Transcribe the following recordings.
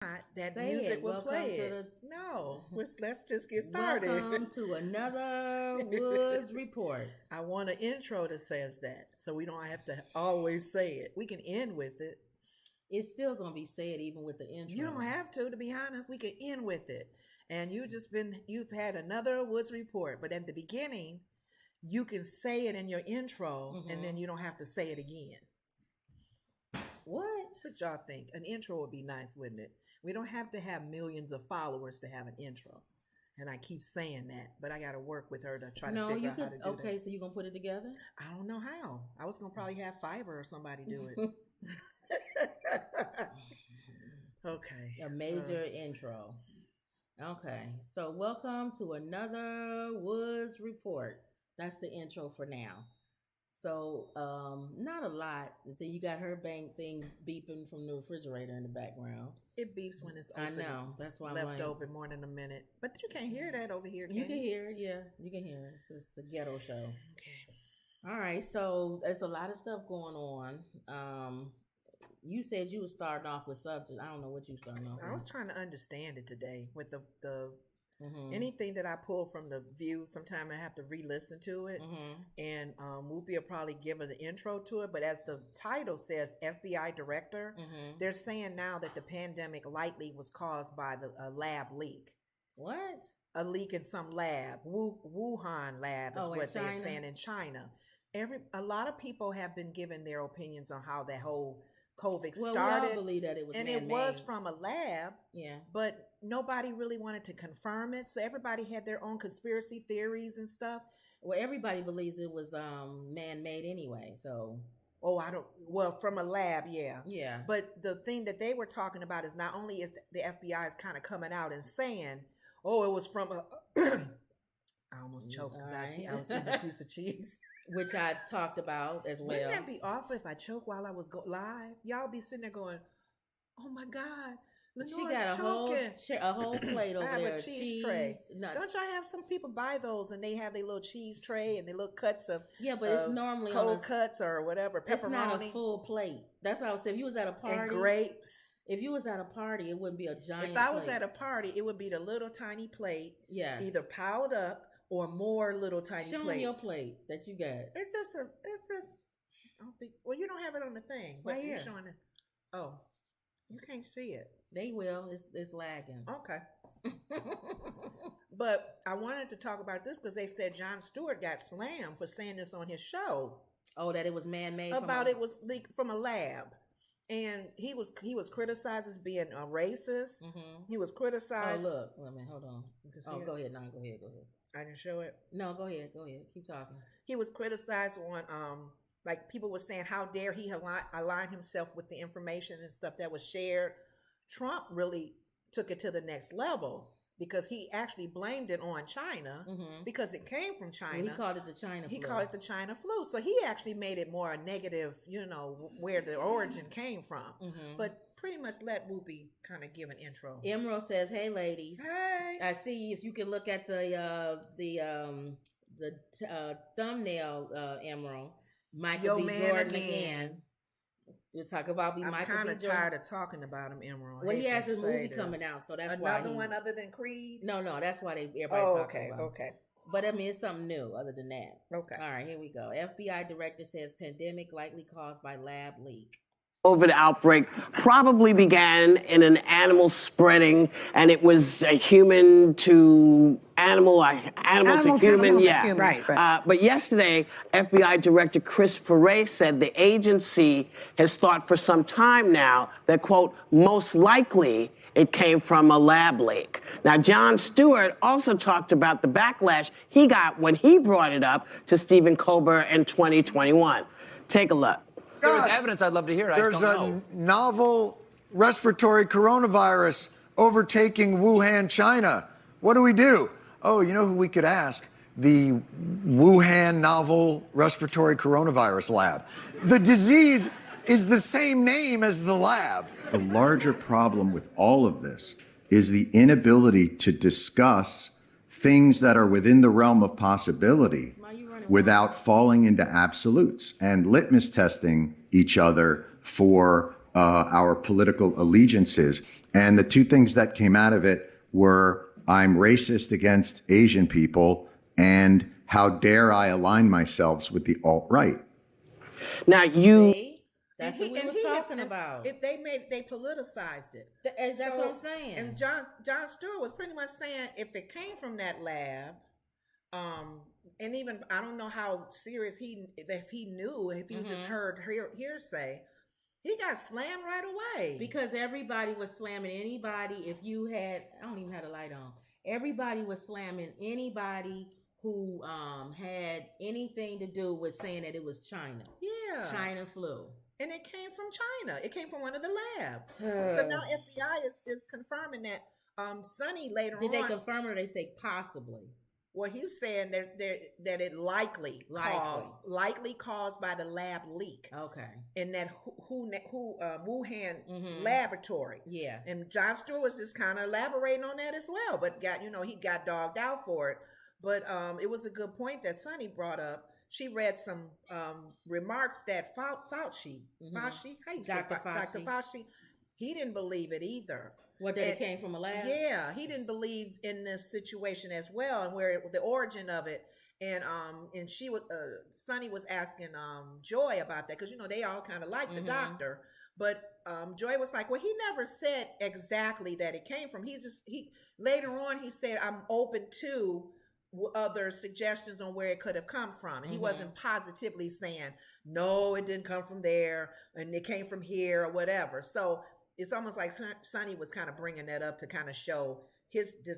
That Say music it. will Welcome play to it. No, let's just get started. welcome to another Woods Report. I want an intro that says that, so we don't have to always say it. We can end with it. It's still gonna be said even with the intro. You don't have to be honest. We can end with it. And you've had another Woods Report, but at the beginning, you can say it in your intro, and then you don't have to say it again. What? What y'all think? An intro would be nice, wouldn't it? We don't have to have millions of followers to have an intro. And I keep saying that, but I got to work with her to try to figure out how to do okay, that. so you're gonna put it together? I don't know how. I was gonna probably have Fiverr or somebody do it. Okay. A major intro. Okay, so welcome to another Woods Report. That's the intro for now. So, not a lot. So you got her bank thing beeping from the refrigerator in the background. It beeps when it's open. I know. That's why I'm left like, open more than a minute. But you can't hear that over here, you can hear it. Yeah, you can hear it. It's a ghetto show. Okay. All right, so there's a lot of stuff going on. You said you were starting off with subject. I don't know what you starting off with. I was trying to understand it today with the Mm-hmm. anything that I pull from the view. Sometimes I have to re-listen to it, and Whoopi will probably give us the intro to it. But as the title says, FBI director, they're saying now that the pandemic likely was caused by a lab leak. What? A leak in some lab, Wuhan lab is what they're saying in China. A lot of people have been giving their opinions on how that whole COVID started. We all believe that it was and man-made. It was from a lab. Yeah. But nobody really wanted to confirm it. So everybody had their own conspiracy theories and stuff. Well, everybody believes it was man-made anyway. So. From a lab, yeah. Yeah. But the thing that they were talking about is not only is the FBI is kind of coming out and saying, oh, it was from a. I almost choked because I was eating a piece of cheese. Which I talked about as well. Wouldn't that be awful if I choke while I was live? Y'all be sitting there going, "Oh my God, Lenore's she got a whole plate over I have there. A cheese tray. Don't y'all have some people buy those and they have their little cheese tray and their little cuts of but it's normally cold cuts or whatever. Pepperoni. It's not a full plate. That's what I was saying. If you was at a party and grapes. If you was at a party, it wouldn't be a giant. If I was at a party, it would be the little tiny plate. Yes. Either piled up or more little tiny plates. Show me your plate that you got. It's just. I don't think. Well, you don't have it on the thing. Right here. You're showing it. Oh, you can't see it. They will. It's lagging. Okay. But I wanted to talk about this because they said Jon Stewart got slammed for saying this on his show. Oh, that it was man-made. It was leaked from a lab. And he was criticized as being a racist. He was criticized. Oh, look. Wait a minute. Hold on. Oh, go ahead. No, go ahead. I didn't show it. No, go ahead. Keep talking. He was criticized on like people were saying, how dare he align himself with the information and stuff that was shared. Trump really took it to the next level because he actually blamed it on China because it came from China. Well, he called it the China flu. He called it the China flu. So he actually made it more negative, where the origin came from. But pretty much let Whoopi kind of give an intro. Emerald says, "Hey, ladies. Hey. I see if you can look at the thumbnail, Emerald. Michael B. Jordan again. We'll talk about I'm Michael B. kind of Jordan. tired of talking about him, Emerald. Well, he has his movie coming out, so that's why. Another one other than Creed? No, that's why everybody's talking about. Okay. But I mean, it's something new other than that. Okay. All right, here we go. FBI director says pandemic likely caused by lab leak. COVID outbreak probably began in an animal spreading, and it was a human to animal, animal to human, yeah. Right. But yesterday, FBI Director Chris Ferre said the agency has thought for some time now that, quote, most likely it came from a lab leak. Now, Jon Stewart also talked about the backlash he got when he brought it up to Stephen Colbert in 2021. Take a look. If there was evidence, I'd love to hear it. There's a novel respiratory coronavirus overtaking Wuhan, China. What do we do? Oh, you know who we could ask? The Wuhan novel respiratory coronavirus lab. The disease is the same name as the lab. The larger problem with all of this is the inability to discuss things that are within the realm of possibility without falling into absolutes and litmus testing each other for our political allegiances. And the two things that came out of it were, I'm racist against Asian people, and how dare I align myself with the alt-right. Now you. See? That's what we was talking about. If they politicized it. That's what I'm saying. And John Stewart was pretty much saying if it came from that lab, and even I don't know how serious if he knew, if he just heard hearsay, he got slammed right away. Because everybody was slamming anybody. If you had, I don't even have the light on. Everybody was slamming anybody who had anything to do with saying that it was China. Yeah. China flu. And it came from China. It came from one of the labs. So now FBI is confirming that. Sonny later on. Did they confirm it or they say possibly? Well, he's saying that it likely caused by the lab leak. Okay. In that Wuhan laboratory. Yeah. And John Stewart was just kind of elaborating on that as well, but he got dogged out for it. But it was a good point that Sonny brought up. She read some remarks that Fauci, Dr. Fauci, he didn't believe it either. What, that it came from a lab? Yeah, he didn't believe in this situation as well, and the origin of it. And she was Sonny was asking Joy about that, because they all kind of like the doctor, but Joy was like, well, he never said exactly that it came from. He later on he said, I'm open to other suggestions on where it could have come from, and he wasn't positively saying no, it didn't come from there and it came from here or whatever. So it's almost like Sonny was kind of bringing that up to kind of show the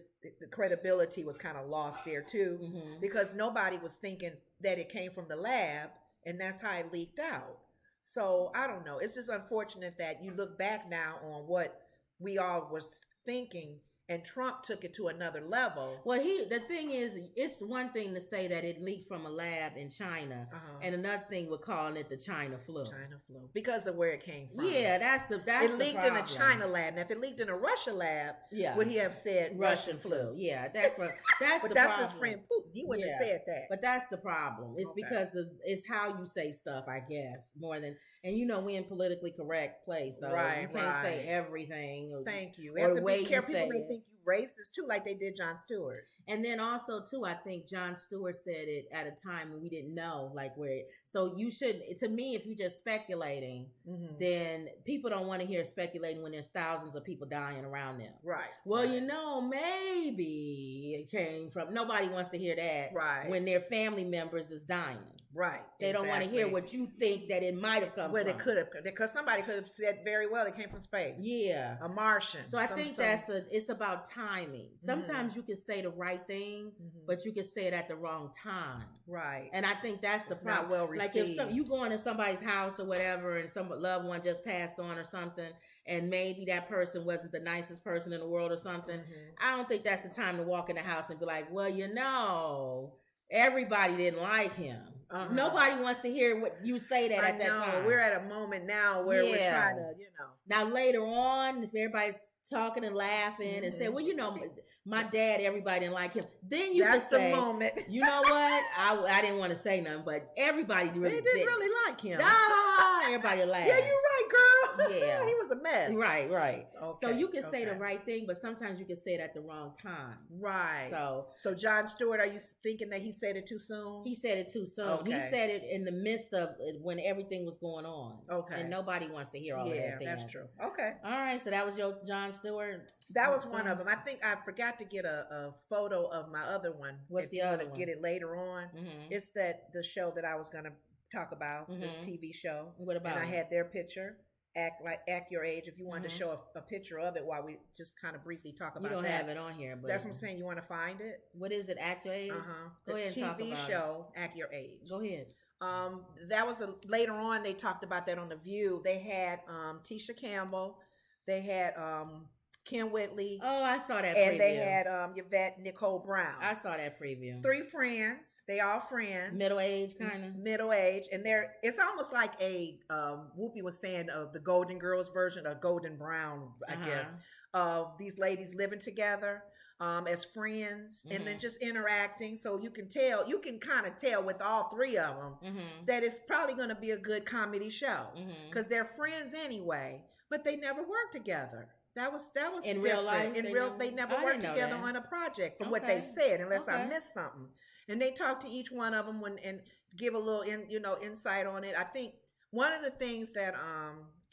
credibility was kind of lost there too, because nobody was thinking that it came from the lab, and that's how it leaked out. So I don't know, it's just unfortunate that you look back now on what we all was thinking, and Trump took it to another level. Well, the thing is, it's one thing to say that it leaked from a lab in China, and another thing we're calling it the China flu. China flu, because of where it came from. Yeah, that's it leaked in a China lab. Now, if it leaked in a Russia lab, would he have said Russian flu? Yeah, that's but the that's problem. His friend Putin. He wouldn't have said that. But that's the problem. It's because it's how you say stuff, I guess, more than. And we're in politically correct place, so you can't say everything. Thank you. We have to be careful. People may think you racist too, like they did Jon Stewart. And then also too, I think Jon Stewart said it at a time when we didn't know where. So you shouldn't. To me, if you're just speculating, then people don't want to hear speculating when there's thousands of people dying around them. Right. Well, maybe it came from. Nobody wants to hear that. Right. When their family members is dying. Right. They don't want to hear what you think that it might have come from. It could have, because somebody could have said very well it came from space. Yeah. A Martian. So I think it's about timing. Sometimes you can say the right thing, but you can say it at the wrong time. Right. And I think that's the problem. Not well received. Like if you go into somebody's house or whatever, and some loved one just passed on or something, and maybe that person wasn't the nicest person in the world or something, I don't think that's the time to walk in the house and be like, well, everybody didn't like him. Nobody wants to hear what you say at that time. We're at a moment now where we're trying to, Now later on, if everybody's talking and laughing and say, well, my dad, everybody didn't like him. Then you can say, the moment. You know what? I didn't want to say nothing, but everybody really didn't really like him. Everybody laughed. Yeah, you're right, girl. Yeah. He was a mess. Right. Okay, so you can say the right thing, but sometimes you can say it at the wrong time. Right. So Jon Stewart, are you thinking that he said it too soon? He said it too soon. Okay. He said it in the midst of when everything was going on. Okay. And nobody wants to hear all of that. Yeah, that's true. Okay. All right. So that was your Jon Stewart. That was one of them. I think I forgot to get a photo of my other one. What's the other one? Get it later on. It's the show that I was going to talk about, this TV show. What about? And I had their picture. Act Your Age. If you wanted to show a picture of it while we just kind of briefly talk about that. You don't have it on here, but that's what I'm saying. You want to find it? What is it? Act Your Age? Go ahead and talk about TV show, Act Your Age. Go ahead. That was later on. They talked about that on The View. They had Tisha Campbell. They had Ken Whitley. Oh, I saw that and preview. They had Yvette Nicole Brown. I saw that preview. 3 friends. They all friends. Middle age, kind of. Middle age. And it's almost like a, Whoopi was saying, the Golden Girls version, of Golden Brown, I guess, of these ladies living together as friends and then just interacting. So you can kind of tell with all 3 of them that it's probably going to be a good comedy show because they're friends anyway. but they never worked together. That was In different. real life, They never I worked didn't know together that. on a project, from what they Okay. said, unless I Okay. missed something. And they talked to each one of them and give a little insight on it. I think one of the things that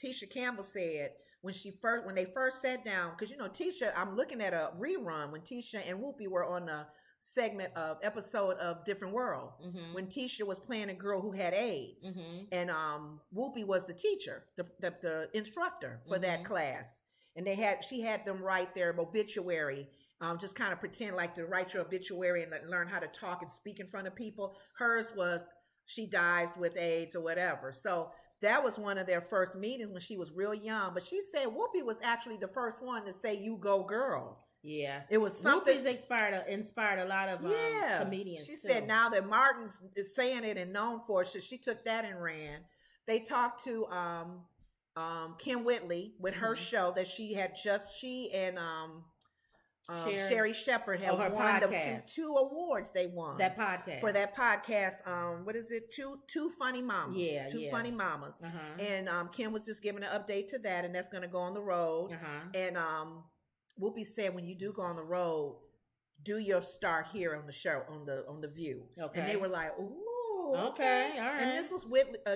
Tisha Campbell said when they first sat down, because Tisha, I'm looking at a rerun when Tisha and Whoopi were on a segment of episode of Different World, when Tisha was playing a girl who had AIDS, and Whoopi was the teacher, the instructor for that class, and she had them write their obituary. Just kind of pretend like to write your obituary and learn how to talk and speak in front of people. Hers was she dies with AIDS or whatever. So that was one of their first meetings when she was real young. But she said Whoopi was actually the first one to say, "You go, girl." Yeah, It was something. Whoopi's inspired a lot of comedians. She too. said now that Martin's is saying it and known for it, so she took that and ran. They talked to Kim Whitley with her show that she and Sherry Shepherd had her won the podcast. two awards. They won that podcast for that podcast. What is it? Two funny mamas. Yeah, two yeah. funny mamas. Uh-huh. And Kim was just giving an update to that, and that's going to go on the road. Uh-huh. And Whoopi said, when you do go on the road, do your start here on the show on the View. Okay. And they were like, "Ooh, Okay, all right. And this was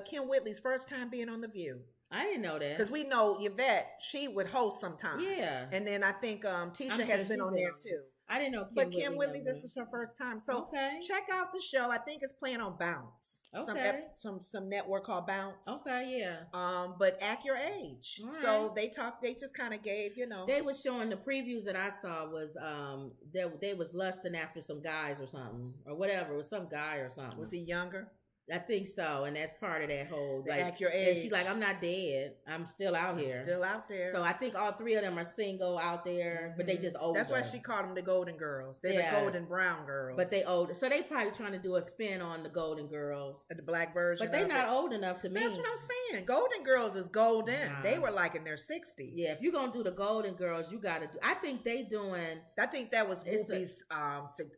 Kim Whitley's first time being on the View. I didn't know that. Because we know Yvette, she would host sometime. Yeah. And then I think Tisha I'm sure has been she on been there on too. I didn't know But Kim Whitley, this is her first time. So Okay. check out the show. I think it's playing on Bounce. Okay. Some network called Bounce. Okay, yeah. But Act Your Age. All So they just kind of gave, They was showing the previews that I saw was they was lusting after some guys or something or whatever. It was some guy or something. Was he younger? I think so, and that's part of that whole like. Act Your And Age. she's like, I'm not dead. I'm still out here. Still out there. So I think all three of them are single out there, but they just older. That's why she called them the Golden Girls. They're Yeah. the Golden Brown Girls. But they older, so they probably trying to do a spin on the Golden Girls. the black version. But they of not it. old enough to me. That's what I'm saying. Golden Girls is golden. Nah. They were like in their 60s. Yeah, if you're gonna do the Golden Girls, you gotta do. I think they doing. I think that was It's a- Whoopi's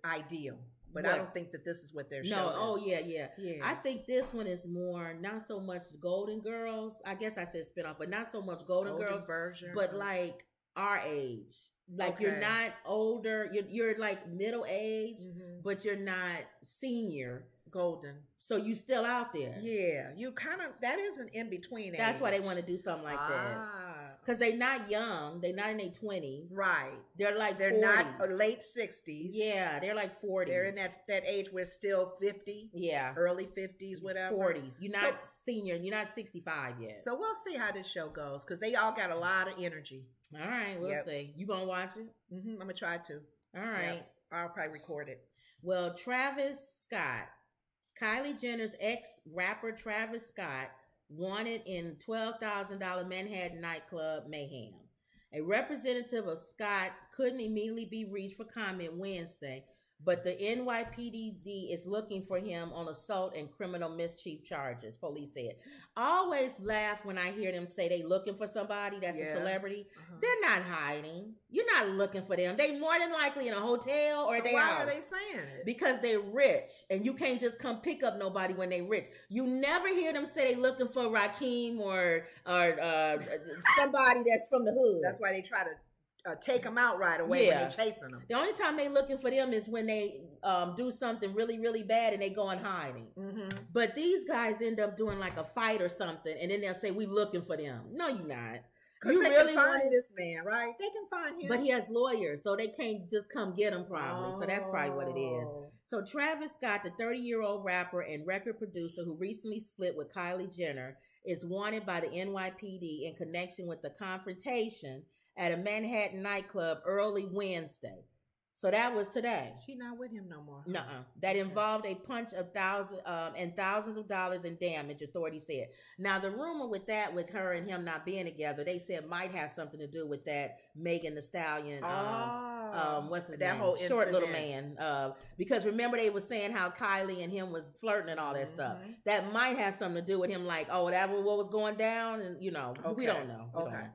ideal. But What? I don't think that this is what they're No, showing. oh yeah. Yeah. I think this one is more not so much Golden Girls. I guess I said spinoff, but not so much Golden Girls, version. but like our age. Like you're Okay. not older. You're like middle age, Mhm. but you're not senior. Golden. So you still out there. Yeah. You kind of, that is an in between. That's why they want to do something like that. Because they're not young. They're not in their 20s. Right. They're like They're 40s. not late 60s. Yeah, they're like 40s. They're in that age where it's still 50, yeah, early 50s, whatever. 40s. You're not senior. You're not 65 yet. So we'll see how this show goes because they all got a lot of energy. All right, we'll Yep. see. You gonna watch it? I'm going to try to. All right. Yep. I'll probably record it. Well, Travis Scott, Kylie Jenner's ex-rapper Travis Scott, wanted in $12,000 Manhattan nightclub mayhem. A representative of Scott couldn't immediately be reached for comment Wednesday, but the NYPD is looking for him on assault and criminal mischief charges, police said. I always laugh when I hear them say they looking for somebody that's a Yeah. celebrity. Uh-huh. They're not hiding. You're not looking for them. They more than likely in a hotel or at their Why house. are they saying it? Because they're rich, and you can't just come pick up nobody when they rich. You never hear them say they looking for Rakim or somebody that's from the hood. That's why they try to take them out right away when Yeah. they're chasing them. The only time they looking for them is when they do something really, really bad and they go in hiding. Mm-hmm. But these guys end up doing like a fight or something, and then they'll say we looking for them. No, you're not. Because You they really can find want this man, right? They can find him. But he has lawyers, so they can't just come get him probably. So that's probably what it is. Oh. So Travis Scott, the 30-year-old rapper and record producer who recently split with Kylie Jenner, is wanted by the NYPD in connection with the confrontation at a Manhattan nightclub early Wednesday. So that was today. She not with him no more. Nuh-uh. That involved a punch of thousands of dollars in damage, authorities said. Now, the rumor with her and him not being together, they said might have something to do with that Megan Thee Stallion, what's his name? whole Short little incident. man. Because remember they were saying how Kylie and him was flirting and all that stuff. That might have something to do with him like, oh, that was what was going down? And, we don't know. We don't know.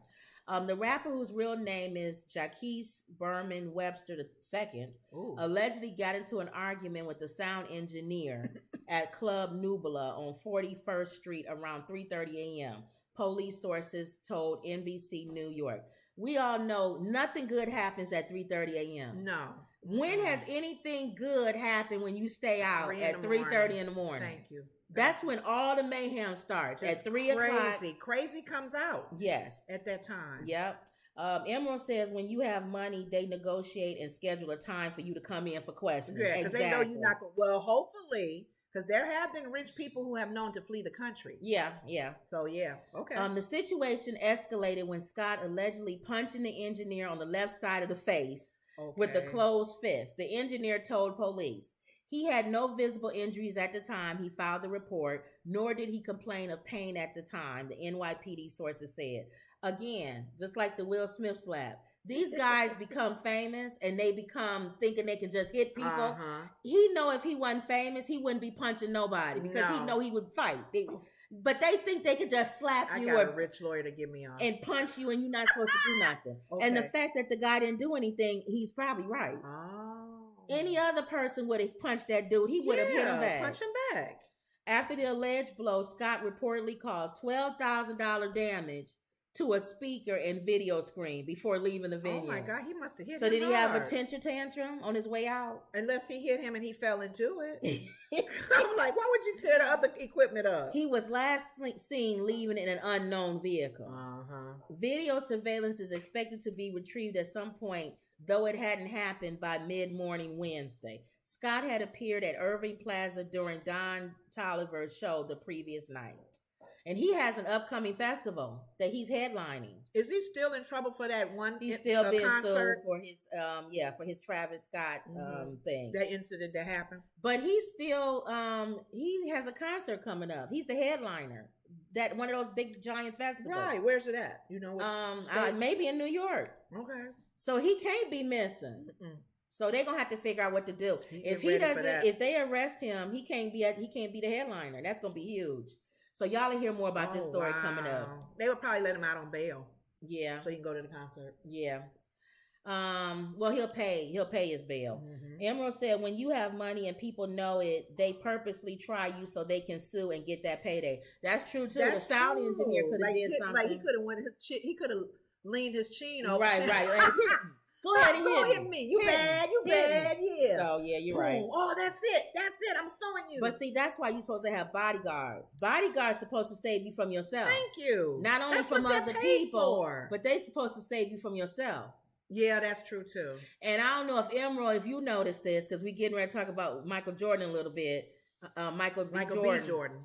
The rapper whose real name is Jaquise Berman Webster II allegedly got into an argument with the sound engineer at Club Nubula on 41st Street around 3:30 a.m. police sources told NBC New York. We all know nothing good happens at 3:30 a.m. No. When has anything good happened when you stay out at 3:30 in the morning? Thank you. That's when all the mayhem starts Just at 3 o'clock. Crazy comes out. Yes. At that time. Yep. Emerald says when you have money, they negotiate and schedule a time for you to come in for questions. Yeah, because they know you're not going. Well, hopefully, because there have been rich people who have known to flee the country. Yeah. So yeah, okay. The situation escalated when Scott allegedly punching the engineer on the left side of the face with a closed fist. The engineer told police he had no visible injuries at the time he filed the report, nor did he complain of pain at the time, the NYPD sources said. Again, just like the Will Smith slap, these guys become famous and they become thinking they can just hit people. He know if he wasn't famous, he wouldn't be punching nobody because he know he would fight. But they think they could just slap you I got a rich lawyer to give me on and punch you and you're not supposed to do nothing. Okay. And the fact that the guy didn't do anything, he's probably right. Any other person would have punched that dude. He would have hit him back. Punch him back. After the alleged blow, Scott reportedly caused $12,000 damage to a speaker and video screen before leaving the venue. Oh my God, he must have hit him. So did he have a hard. temper tantrum on his way out? Unless he hit him and he fell into it. I'm like, why would you tear the other equipment up? He was last seen leaving in an unknown vehicle. Video surveillance is expected to be retrieved at some point, though it hadn't happened by mid-morning Wednesday. Scott had appeared at Irving Plaza during Don Toliver's show the previous night. And he has an upcoming festival that he's headlining. Is he still in trouble for that one? He's still being concert? sued for his Travis Scott thing. That incident that happened. But he's still he has a concert coming up. He's the headliner. That one of those big giant festivals. Right. Where's it at? You know what? Maybe in New York. Okay. So he can't be missing. So they're gonna have to figure out what to do. If they arrest him, he can't be the headliner. That's gonna be huge. So y'all will hear more about this story coming up. They would probably let him out on bail. Yeah. So he can go to the concert. Yeah. Well, he'll pay his bail. Emerald said, when you have money and people know it, they purposely try you so they can sue and get that payday. That's true too. The sound engineer could have did something. Like he could have went he could have leaned his chin over. Right. Go ahead and hit me. You bad, yeah. So yeah, you're right. Oh, that's it. I'm suing you. But see, that's why you're supposed to have bodyguards. Bodyguards supposed to save you from yourself. Thank you. Not only from other people, but they supposed to save you from yourself. Yeah, that's true too. And I don't know if Emerald, if you noticed this, because we getting ready to talk about Michael Jordan a little bit. Michael B. Jordan.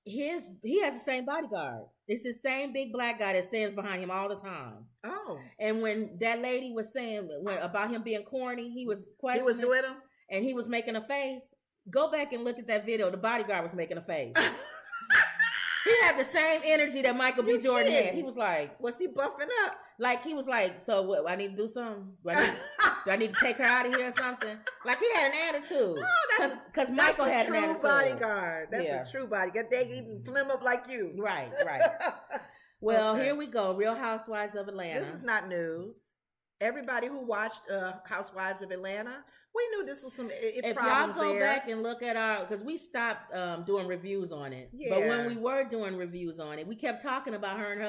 He has the same bodyguard. It's the same big black guy that stands behind him all the time. Oh. And when that lady was saying about him being corny, he was questioning. He was with him? And he was making a face. Go back and look at that video. The bodyguard was making a face. He had the same energy that Michael B. Jordan had. He was like, was he buffing up? Like, he was like, so what, I need to do something? Do I need to take her out of here or something? Like, he had an attitude. Because Michael had an attitude. Bodyguard. That's a true bodyguard. They even flim up like you. Right. Well, here we go. Real Housewives of Atlanta. This is not news. Everybody who watched Housewives of Atlanta, we knew this was some if y'all go back and look at because we stopped doing reviews on it. Yeah. But when we were doing reviews on it, we kept talking about her and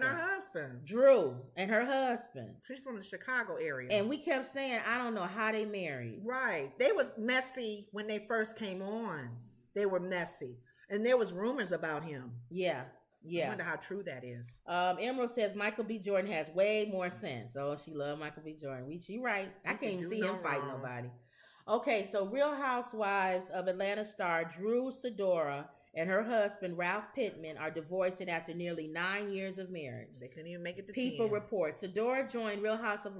her husband. Drew and her husband. She's from the Chicago area. And we kept saying, I don't know how they married. Right. They was messy when they first came on. They were messy. And there was rumors about him. Yeah. I wonder how true that is. Emerald says Michael B. Jordan has way more sense. Oh, she loved Michael B. Jordan. She right. I can't even see him fight nobody. Okay, so Real Housewives of Atlanta star Drew Sidora and her husband Ralph Pittman are divorcing after nearly 9 years of marriage. They couldn't even make it to People report Sidora joined Real House of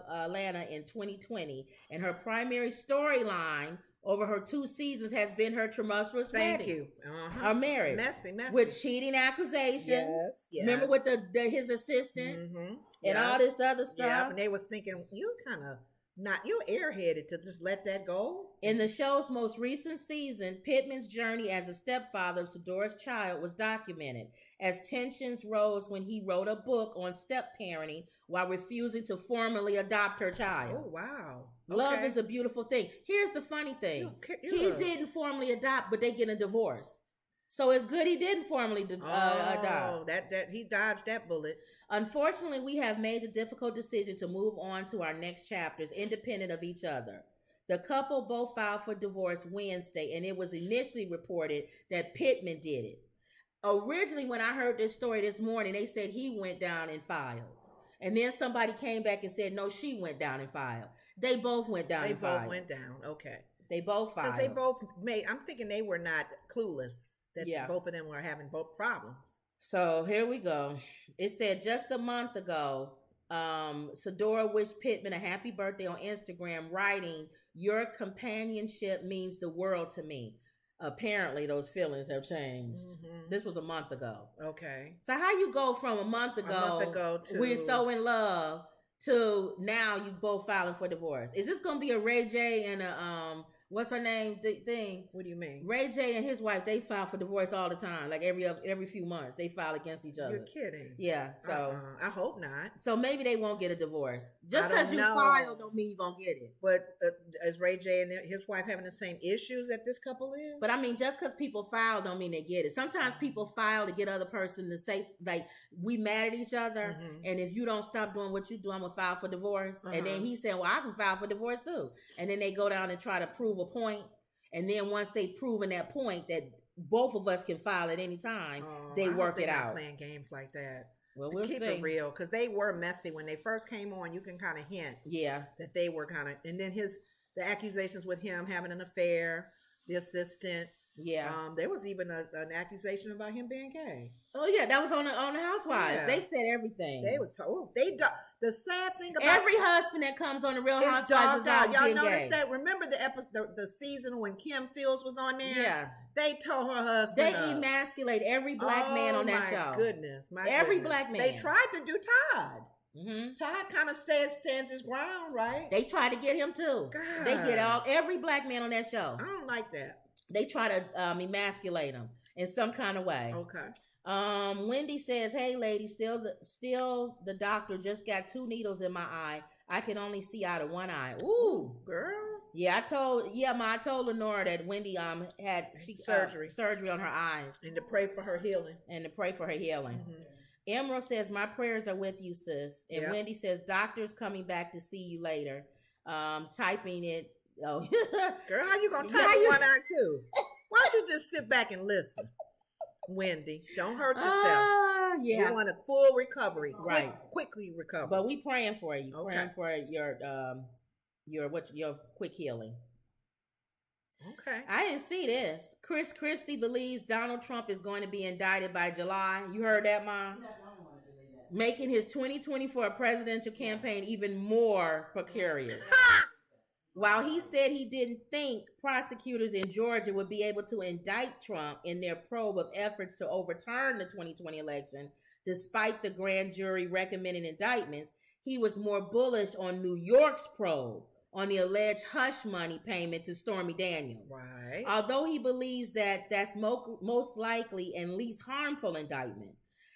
Atlanta in 2020, and her primary storyline over her 2 seasons has been her tumultuous wedding. Thank you. Her marriage. Messy. With cheating accusations. Yes. Remember with his assistant and all this other stuff. Yeah, and they was thinking, you're airheaded to just let that go. In the show's most recent season, Pittman's journey as a stepfather of Sidora's child was documented as tensions rose when he wrote a book on step-parenting while refusing to formally adopt her child. Oh, wow. Love is a beautiful thing. Here's the funny thing. He didn't formally adopt, but they get a divorce. So it's good he didn't formally adopt. That he dodged that bullet. Unfortunately, we have made the difficult decision to move on to our next chapters independent of each other. The couple both filed for divorce Wednesday, and it was initially reported that Pittman did it. Originally, when I heard this story this morning, they said he went down and filed. And then somebody came back and said, no, she went down and filed. They both went down and filed. They both went down. Okay. They both filed. Because they both made, I'm thinking they were not clueless that both of them were having both problems. So here we go. It said just a month ago, Sadora wished Pittman a happy birthday on Instagram, writing, "Your companionship means the world to me." Apparently, those feelings have changed. Mm-hmm. This was a month ago. Okay. So how you go from a month ago to we're so in love to now you both filing for divorce? Is this going to be a Ray J and a what's her name thing? What do you mean? Ray J and his wife, they file for divorce all the time. Like every few months, they file against each other. You're kidding. Yeah. So I hope not. So maybe they won't get a divorce. Just because you file don't mean you're gonna get it. But is Ray J and his wife having the same issues that this couple is? But I mean, just because people file don't mean they get it. Sometimes people file to get other person to say like we mad at each other, and if you don't stop doing what you do, I'm gonna file for divorce. And then he said, well, I can file for divorce too. And then they go down and try to prove a point. And then once they've proven that point that both of us can file at any time, they work it out. Playing games like that. Well, we'll keep it real, because they were messy when they first came on. You can kind of hint, that they were kind of. And then the accusations with him having an affair, the assistant. Yeah. There was even an accusation about him being gay. Oh yeah, that was on the Housewives. Yeah. They said everything. They was told. The sad thing about every husband that comes on the Real Housewives is out. Y'all noticed that? Remember the episode, the season when Kim Fields was on there? Yeah. They told her husband. They emasculate every black man on that show. Goodness, every black man. They tried to do Todd. Mm-hmm. Todd kind of stands his ground, right? They tried to get him too. God. They get every black man on that show. I don't like that. They try to emasculate him in some kind of way. Okay. Wendy says, "Hey, lady, still the doctor just got 2 needles in my eye. I can only see out of one eye." Ooh, girl. Yeah, I told Lenora that Wendy had surgery on her eyes, and to pray for her healing. Mm-hmm. Emerald says, "My prayers are with you, sis." And Wendy says, "Doctor's coming back to see you later." Typing it. Oh, girl, how you gonna type one eye too? Why don't you just sit back and listen, Wendy? Don't hurt yourself. You want a full recovery, right? Quickly recover. But we praying for you. Okay. Praying for your quick healing. Okay. I didn't see this. Chris Christie believes Donald Trump is going to be indicted by July. You heard that, Mom? Making his 2024 presidential campaign even more precarious. While he said he didn't think prosecutors in Georgia would be able to indict Trump in their probe of efforts to overturn the 2020 election, despite the grand jury recommending indictments, he was more bullish on New York's probe on the alleged hush money payment to Stormy Daniels. Right. Although he believes that that's most likely and least harmful indictment.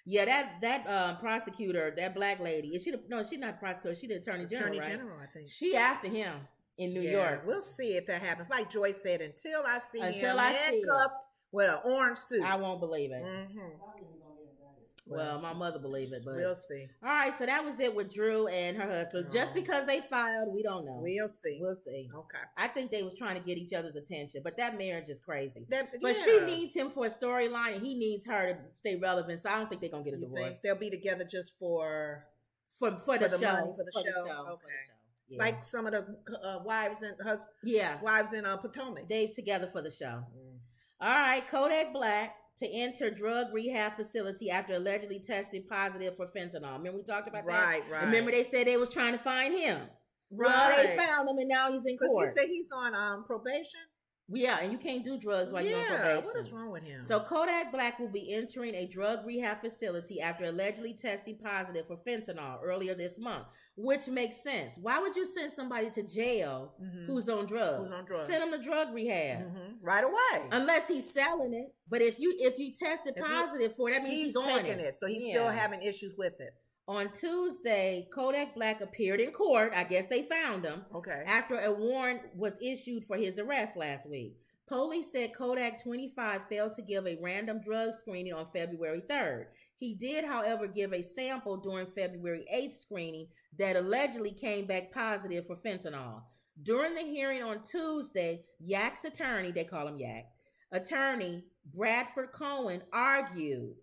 Yeah, that prosecutor, that black lady, she's not the prosecutor, she's the attorney general, right? General, I think. She after him. In New York. We'll see if that happens. Like Joyce said, until I see him handcuffed with an orange suit, I won't believe it. Mm-hmm. Well, my mother believed it, but we'll see. All right, so that was it with Drew and her husband. Just because they filed, we don't know. We'll see. We'll see. Okay. I think they was trying to get each other's attention, but that marriage is crazy. But she needs him for a storyline, and he needs her to stay relevant. So I don't think they're gonna get a divorce. Think they'll be together just for the show. For the show. Okay. Yeah. Like some of the wives and husbands, wives in Potomac. They together for the show. All right, Kodak Black to enter drug rehab facility after allegedly testing positive for fentanyl. Remember we talked about that? Right. Remember they said they was trying to find him. Right. Well, they found him and now he's in court. Because you say he's on probation? Yeah, and you can't do drugs while you're on probation. What is wrong with him? So Kodak Black will be entering a drug rehab facility after allegedly testing positive for fentanyl earlier this month, which makes sense. Why would you send somebody to jail who's on drugs? Send him to drug rehab right away, unless he's selling it. But if you tested positive for it, that means he's on taking it. So he's still having issues with it. On Tuesday, Kodak Black appeared in court. I guess they found him. Okay. After a warrant was issued for his arrest last week. Police said Kodak 25 failed to give a random drug screening on February 3rd. He did, however, give a sample during February 8th screening that allegedly came back positive for fentanyl. During the hearing on Tuesday, Yak's attorney, they call him Yak, attorney Bradford Cohen argued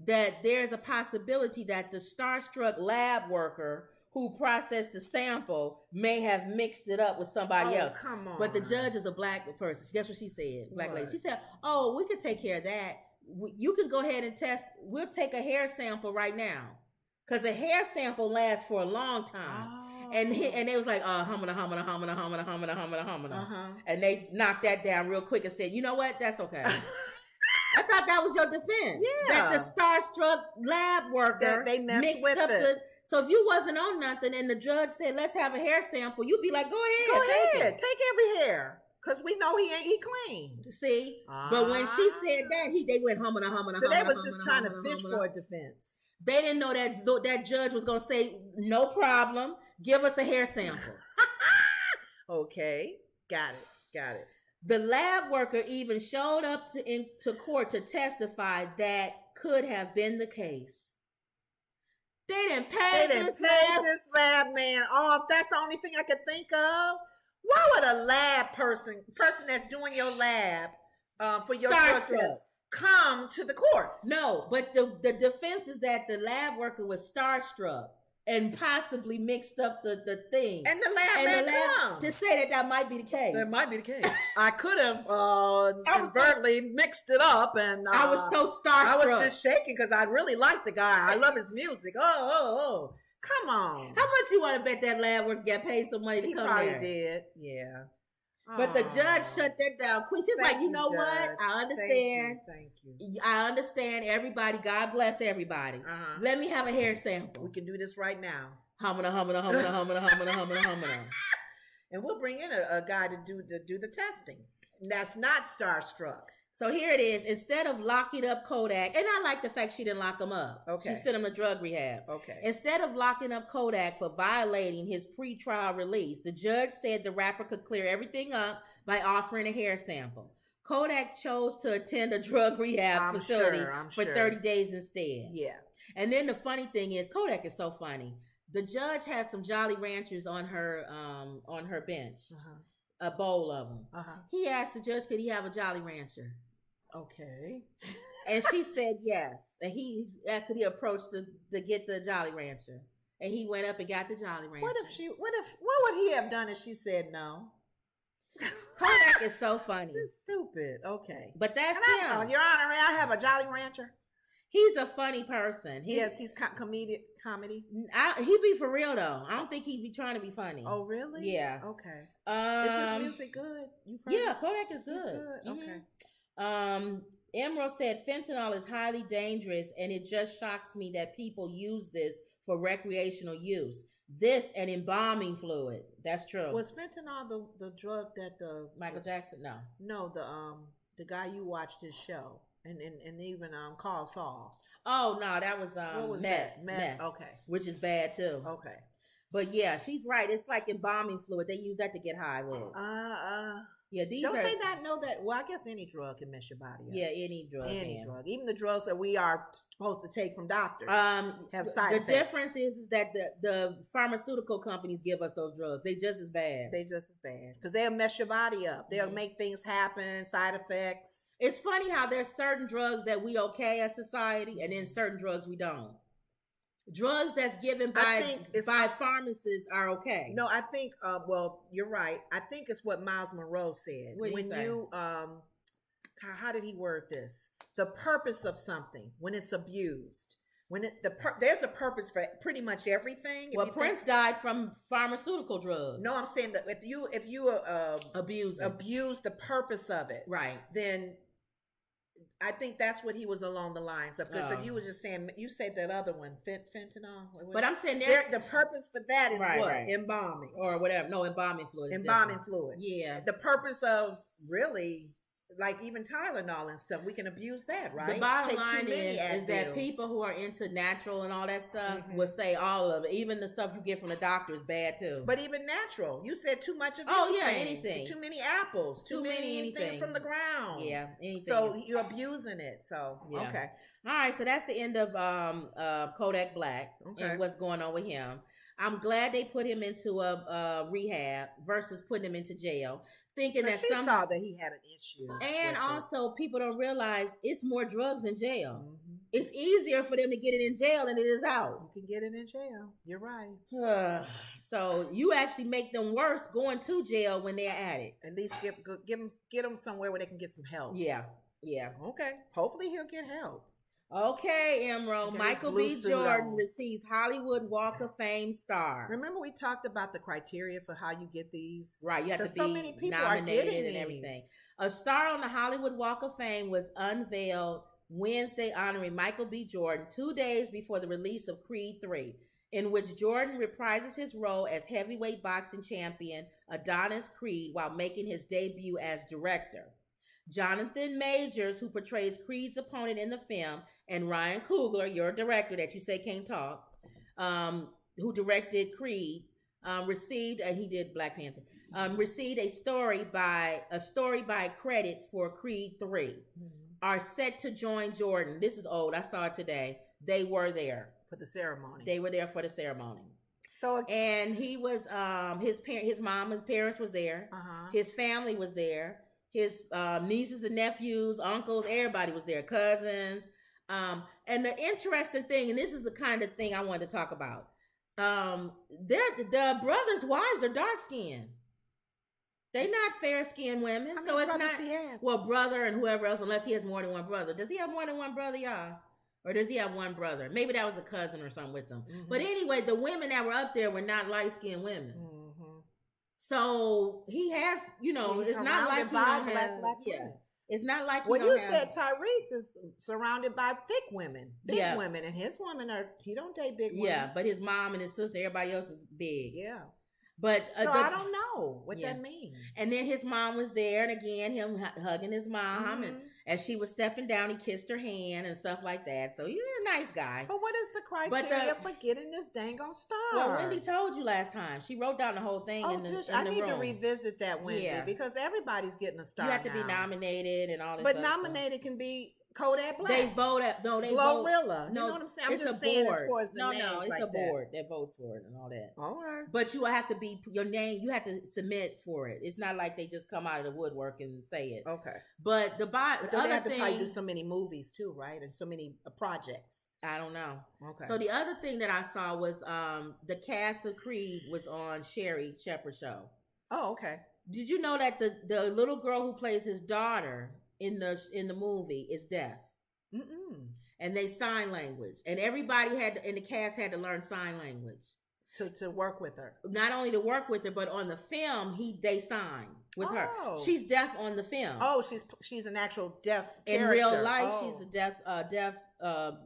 that there's a possibility that the starstruck lab worker who processed the sample may have mixed it up with somebody else. Come on. But the judge is a black person. Guess what she said? Black lady. She said, "Oh, we could take care of that. You can go ahead and test. We'll take a hair sample right now, because a hair sample lasts for a long time." Oh. And they was like, humana. And they knocked that down real quick and said, "You know what? That's okay." I thought that was your defense. Yeah. That the starstruck lab worker That they messed with up it. So if you wasn't on nothing and the judge said, "Let's have a hair sample," you'd be like, "Go ahead, Go take ahead. it." Take every hair. Because we know he clean. See? But when she said that, they went humana. So they was just trying to fish for a defense. They didn't know that judge was going to say, "No problem. Give us a hair sample." Okay. Got it. The lab worker even showed up to court to testify that could have been the case. They didn't pay this lab man off. That's the only thing I could think of. Why would a lab person that's doing your lab for your drug test come to the courts? No, but the defense is that the lab worker was starstruck and possibly mixed up the thing. And the lab man come to say that might be the case. That might be the case. I could have inadvertently mixed it up, and I was so starstruck. I was just shaking because I really like the guy. I love his music. Oh. Come on. How much you want to bet that lab worker got paid some money to come there? He probably did. Yeah. But the judge shut that down quick. She's like, "You know what? I understand. Thank you. I understand everybody. God bless everybody. Let me have a hair sample. We can do this right now. Humana. And we'll bring in a guy to do the testing. That's not starstruck. So here it is. Instead of locking up Kodak, and I like the fact she didn't lock him up. Okay. She sent him to drug rehab. Okay. Instead of locking up Kodak for violating his pre-trial release, the judge said the rapper could clear everything up by offering a hair sample. Kodak chose to attend a drug rehab facility for 30 days instead. Yeah. And then the funny thing is, Kodak is so funny. The judge had some Jolly Ranchers on her bench, a bowl of them. He asked the judge, could he have a Jolly Rancher? Okay. And she said yes. And could he approach to get the Jolly Rancher? And he went up and got the Jolly Rancher. What would he have done if she said no? Kodak is so funny. Just stupid. Okay. But that's him. Your Honor, may I have a Jolly Rancher? He's a funny person. Yes, he's comedy. He be for real though. I don't think he'd be trying to be funny. Oh, really? Yeah. Okay. Is his music good? Kodak is good. Okay. Emerald said fentanyl is highly dangerous, and it just shocks me that people use this for recreational use. This and embalming fluid. That's true. Was fentanyl the drug that the Michael Jackson? No, the guy you watched his show and even called Saul. Oh no, that was what was meth. Meth. Okay. Which is bad too. Okay. But yeah, she's right. It's like embalming fluid. They use that to get high with. Yeah, don't they not know that? Well, I guess any drug can mess your body up. Yeah, any drug. Even the drugs that we are supposed to take from doctors have side effects. The difference is that the pharmaceutical companies give us those drugs. They just as bad. Because they'll mess your body up. They'll make things happen, side effects. It's funny how there's certain drugs that we okay as society, and then certain drugs we don't. Drugs that's given by pharmacists are okay. No, I think, well, you're right. I think it's what Miles Monroe said. How did he word this? The purpose of something, when it's abused. There's a purpose for pretty much everything. Well, Prince died from pharmaceutical drugs. No, I'm saying that if you abuse the purpose of it, right, then I think that's what he was along the lines of. Because if you were just saying, you said that other one, fentanyl. But I'm saying the purpose for that is embalming or whatever. No, embalming fluid. Embalming fluid. Yeah. The purpose of really like even Tylenol and stuff, we can abuse that, right? The bottom Take too line many is that Advils. people who are into natural and all that stuff Mhm. will say all of it. Even the stuff you get from the doctor is bad too. But even natural, you said too much of Oh, anything. yeah, anything. Too many apples, too many anything. things from the ground. Yeah, anything. So you're abusing it. So Yeah. okay. All right, so that's the end of Kodak Black Okay. and what's going on with him. I'm glad they put him into a rehab versus putting him into jail, thinking that She saw that he had an issue. and with also people don't realize it's more drugs in it. jail. Mhm. It's easier for them to get it in jail than it is out. You can get it in jail. You're right. So you actually make them worse going to jail when they're at it. At least get them somewhere where they can get some help. Yeah. Okay. Hopefully he'll get help. Okay, Emerald. Okay, Michael blue B. suit Jordan on. receives Hollywood Walk of Fame star. Remember we talked about the criteria for how you get these? Right, you have to 'Cause be so many people are nominated getting and these. everything. A star on the Hollywood Walk of Fame was unveiled Wednesday, honoring Michael B. Jordan 2 days before the release of Creed 3, in which Jordan reprises his role as heavyweight boxing champion Adonis Creed while making his debut as director. Jonathan Majors, who portrays Creed's opponent in the film, and Ryan Coogler, your director that you say can't talk, who directed Creed, received, and he did Black Panther, received a story by credit for Creed 3, are set to join Jordan. This is old. I saw it today. They were there. For the ceremony. They were there for the ceremony. So And he was, his mom and parents was there. uh-huh. His family was there. His nieces and nephews, uncles, everybody was there, cousins. And the interesting thing, and this is the kind of thing I wanted to talk about, the brothers' wives are dark skinned. They're not fair skinned women. How So many it's brothers not, he have? well, brother and whoever else, unless he has more than one brother. Does he have more than one brother, y'all? Or does he have one brother? Maybe that was a cousin or something with them. Mhm. But anyway, the women that were up there were not light skinned women. Mhm. So he has, He's it's not like surrounded he by don't black have, women. it's not like he Well, don't you have. said Tyrese is surrounded by thick women, big Yeah. women, and his women he don't date big women. Yeah, but his mom and his sister, everybody else is big. Yeah. But So I don't know what Yeah. that means. And then his mom was there, and again, him hugging his mom, and Mhm. as she was stepping down, he kissed her hand and stuff like that. So he's a nice guy. But what is the But criteria for getting this dang on star? Well, Wendy told you last time. She wrote down the whole thing in the I in the need room. to revisit that, Wendy, Yeah. because everybody's getting a star. You have to be now. nominated and all this. But other stuff. nominated can be Kodak Black. They vote at they vote. Glorilla. No, You know what I'm saying? I'm it's just a saying board. as far as the no, names it's like a that. board that votes for it and all that. All right. But you have to be your name. You have to submit for it. It's not like they just come out of the woodwork and say it. Okay. But the But they other have to probably do thing, so many movies too, right? And so many projects. I don't know. Okay. So the other thing that I saw was the cast of Creed was on Sherry Shepherd show. Oh, okay. Did you know that the little girl who plays his daughter in the movie is deaf? Mm-mm. And they sign language, and everybody in the cast had to learn sign language. To work with her. Not only to work with her, but on the film, they sign with her. Oh. She's deaf on the film. Oh, she's an actual deaf in character. real life, Oh. she's a deaf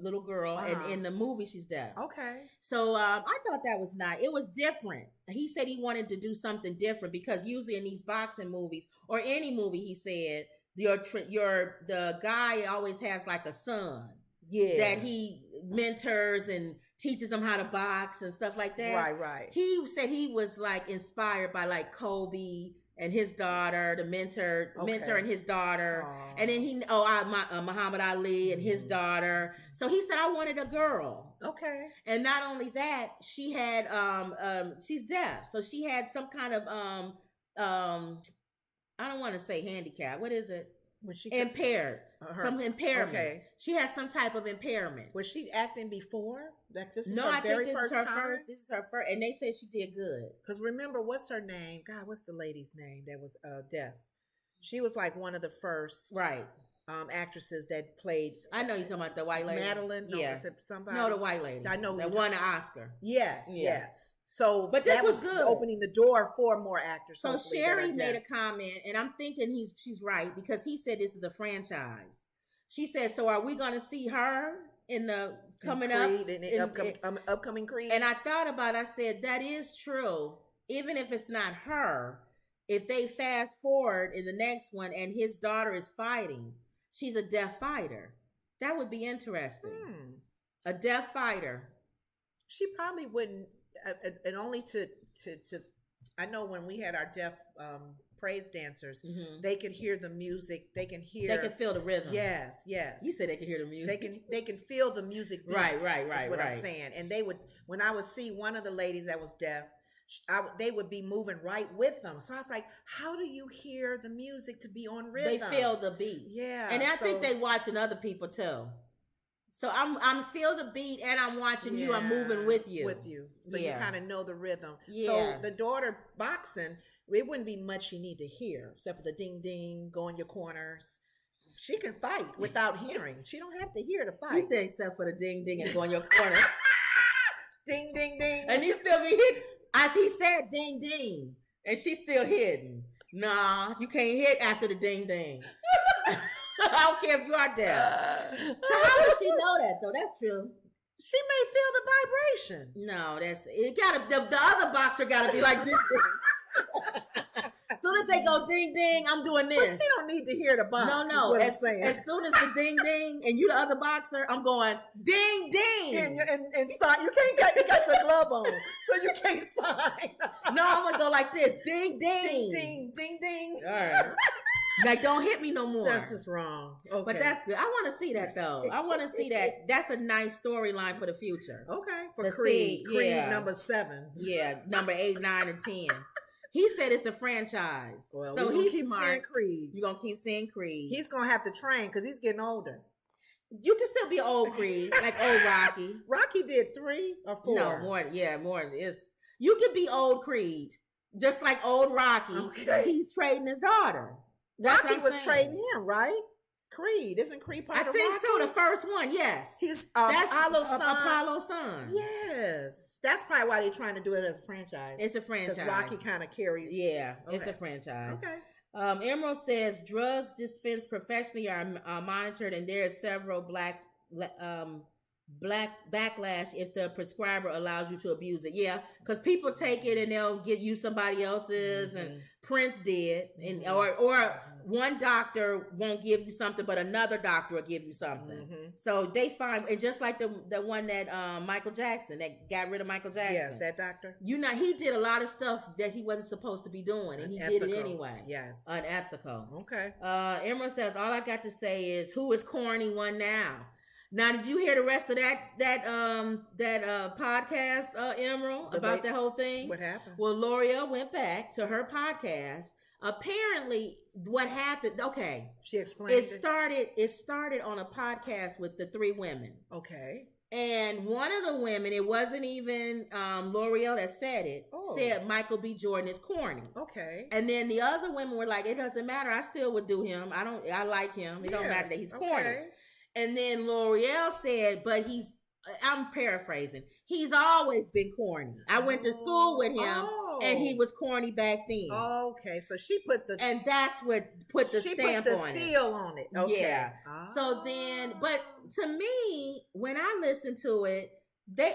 little girl, Uh-huh. and in the movie, she's deaf. Okay. So I thought that was nice. It was different. He said he wanted to do something different because usually in these boxing movies or any movie, he said the guy always has like a son. Yeah. That he mentors and teaches them how to box and stuff like that. Right. He said he was like inspired by like Kobe and his daughter, the mentor and his daughter, Aww. and then Muhammad Ali and his daughter. So he said, I wanted a girl. Okay. And not only that, she had she's deaf, so she had some kind of I don't want to say handicap. What is it? Was she Impaired. Some impairment. Okay. She has some type of impairment. Was she acting before? Like this is No, her I very think this first is her time? first. This is her first, and they said she did good. Because remember, what's her name? God, what's the lady's name that was deaf? She was like one of the first Right. Actresses that played. I know you're talking about the white lady. Madeline. No, Yeah. is it somebody? No, the white lady. I know who that you're won the Oscar. Yes. Yeah. Yes. So, But this that was good. opening the door for more actors. So hopefully, Sherry that are made a deaf. comment, and I'm thinking she's right because he said this is a franchise. She said, "So are we going to see her in the coming up Creed and in- upcoming Creed?" And I thought about it, I said, that is true. Even if it's not her, if they fast forward in the next one and his daughter is fighting, she's a deaf fighter. That would be interesting. A deaf fighter. She probably wouldn't, and only to. I know when we had our deaf praise dancers, they could hear the music. They can feel the rhythm. Yes. You said they can hear the music. They can feel the music beat. Right. That's what I'm saying. And they would, when I would see one of the ladies that was deaf, they would be moving right with them. So I was like, how do you hear the music to be on rhythm? They feel the beat. Yeah. And I think they watching other people too. So I'm feel the beat and I'm watching you. I'm moving with you. So you kind of know the rhythm. Yeah. So the daughter boxing, it wouldn't be much you need to hear except for the ding ding, go in your corners. She can fight without hearing. She don't have to hear to fight. You said except for the ding ding and go in your corner. Ding ding ding. And you still be hitting. As he said ding ding. And she's still hitting. Nah, you can't hit after the ding ding. I don't care if you are deaf. So how does she know that though? That's true. She may feel the vibration. No, the other boxer gotta be like ding ding. As soon as they go ding ding, I'm doing this. But she don't need to hear the box. No. As soon as the ding ding and you the other boxer, I'm going ding ding. And sign. You got your glove on, so you can't sign. No, I'm gonna go like this. Ding ding. Ding ding ding ding. All right. Like, don't hit me no more. That's just wrong. Okay. But that's good. I want to see that though. I want to see that. That's a nice storyline for the future. Okay. For Let's Creed. see. Creed Yeah. number 7. Yeah, number 8, 9, and 10. He said it's a franchise. Well, so he's he's smart. Creed. You're gonna keep seeing Creed. He's gonna have to train because he's getting older. You can still be old Creed, like old Rocky. Rocky did 3 or 4. No, more. Yeah, more. You can be old Creed, just like old Rocky. Okay. He's trading his daughter. That's Rocky what I'm was saying. trading him, right? Creed. Isn't Creed part I of think Rocky? so. The first one, yes. He's That's Apollo's son. Apollo's son. Yes. That's probably why they're trying to do it as a franchise. It's a franchise. Because Rocky kind of carries. Yeah, it's Okay. a franchise. Okay. Emerald says drugs dispensed professionally are monitored, and there is several black backlash if the prescriber allows you to abuse it. Yeah, because people take it and they'll get you somebody else's, and Prince did, and or one doctor won't give you something, but another doctor will give you something. So they find, and just like the one that Michael Jackson that got rid of Michael Jackson. Yes, that doctor. He did a lot of stuff that he wasn't supposed to be doing, and he did it anyway. Yes. Unethical. Okay. Emerald says, all I got to say is, who is corny one now? Now, did you hear the rest of that podcast, Emerald, about the whole thing? What happened? Well, L'Oreal went back to her podcast. Apparently, what happened? Okay, she explained. It started on a podcast with the 3 women. Okay. And one of the women, it wasn't even L'Oreal that said it, said Michael B. Jordan is corny. Okay. And then the other women were like, it doesn't matter. I still would do him. I like him. It don't matter that he's corny. And then L'Oreal said, but I'm paraphrasing, he's always been corny. I went to school with him and he was corny back then. Okay, so she put and that's what put the stamp on it. She put the seal on it. Okay. Yeah. So then, but to me, when I listened to it, they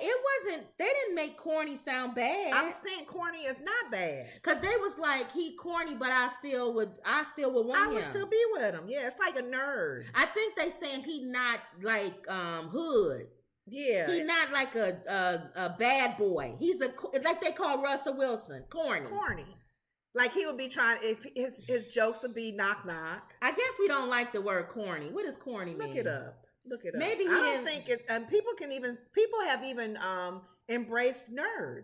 didn't make corny sound bad. I'm saying corny is not bad. Cause they was like, he corny, but I still would want him. I would still be with him. Yeah, it's like a nerd. I think they saying he not like hood. Yeah. He not like a bad boy. He's like they call Russell Wilson, corny. Like he would be trying, if his jokes would be knock knock. I guess we don't like the word corny. What does corny mean? Look it up. Maybe I don't think it's, and people have even embraced nerd.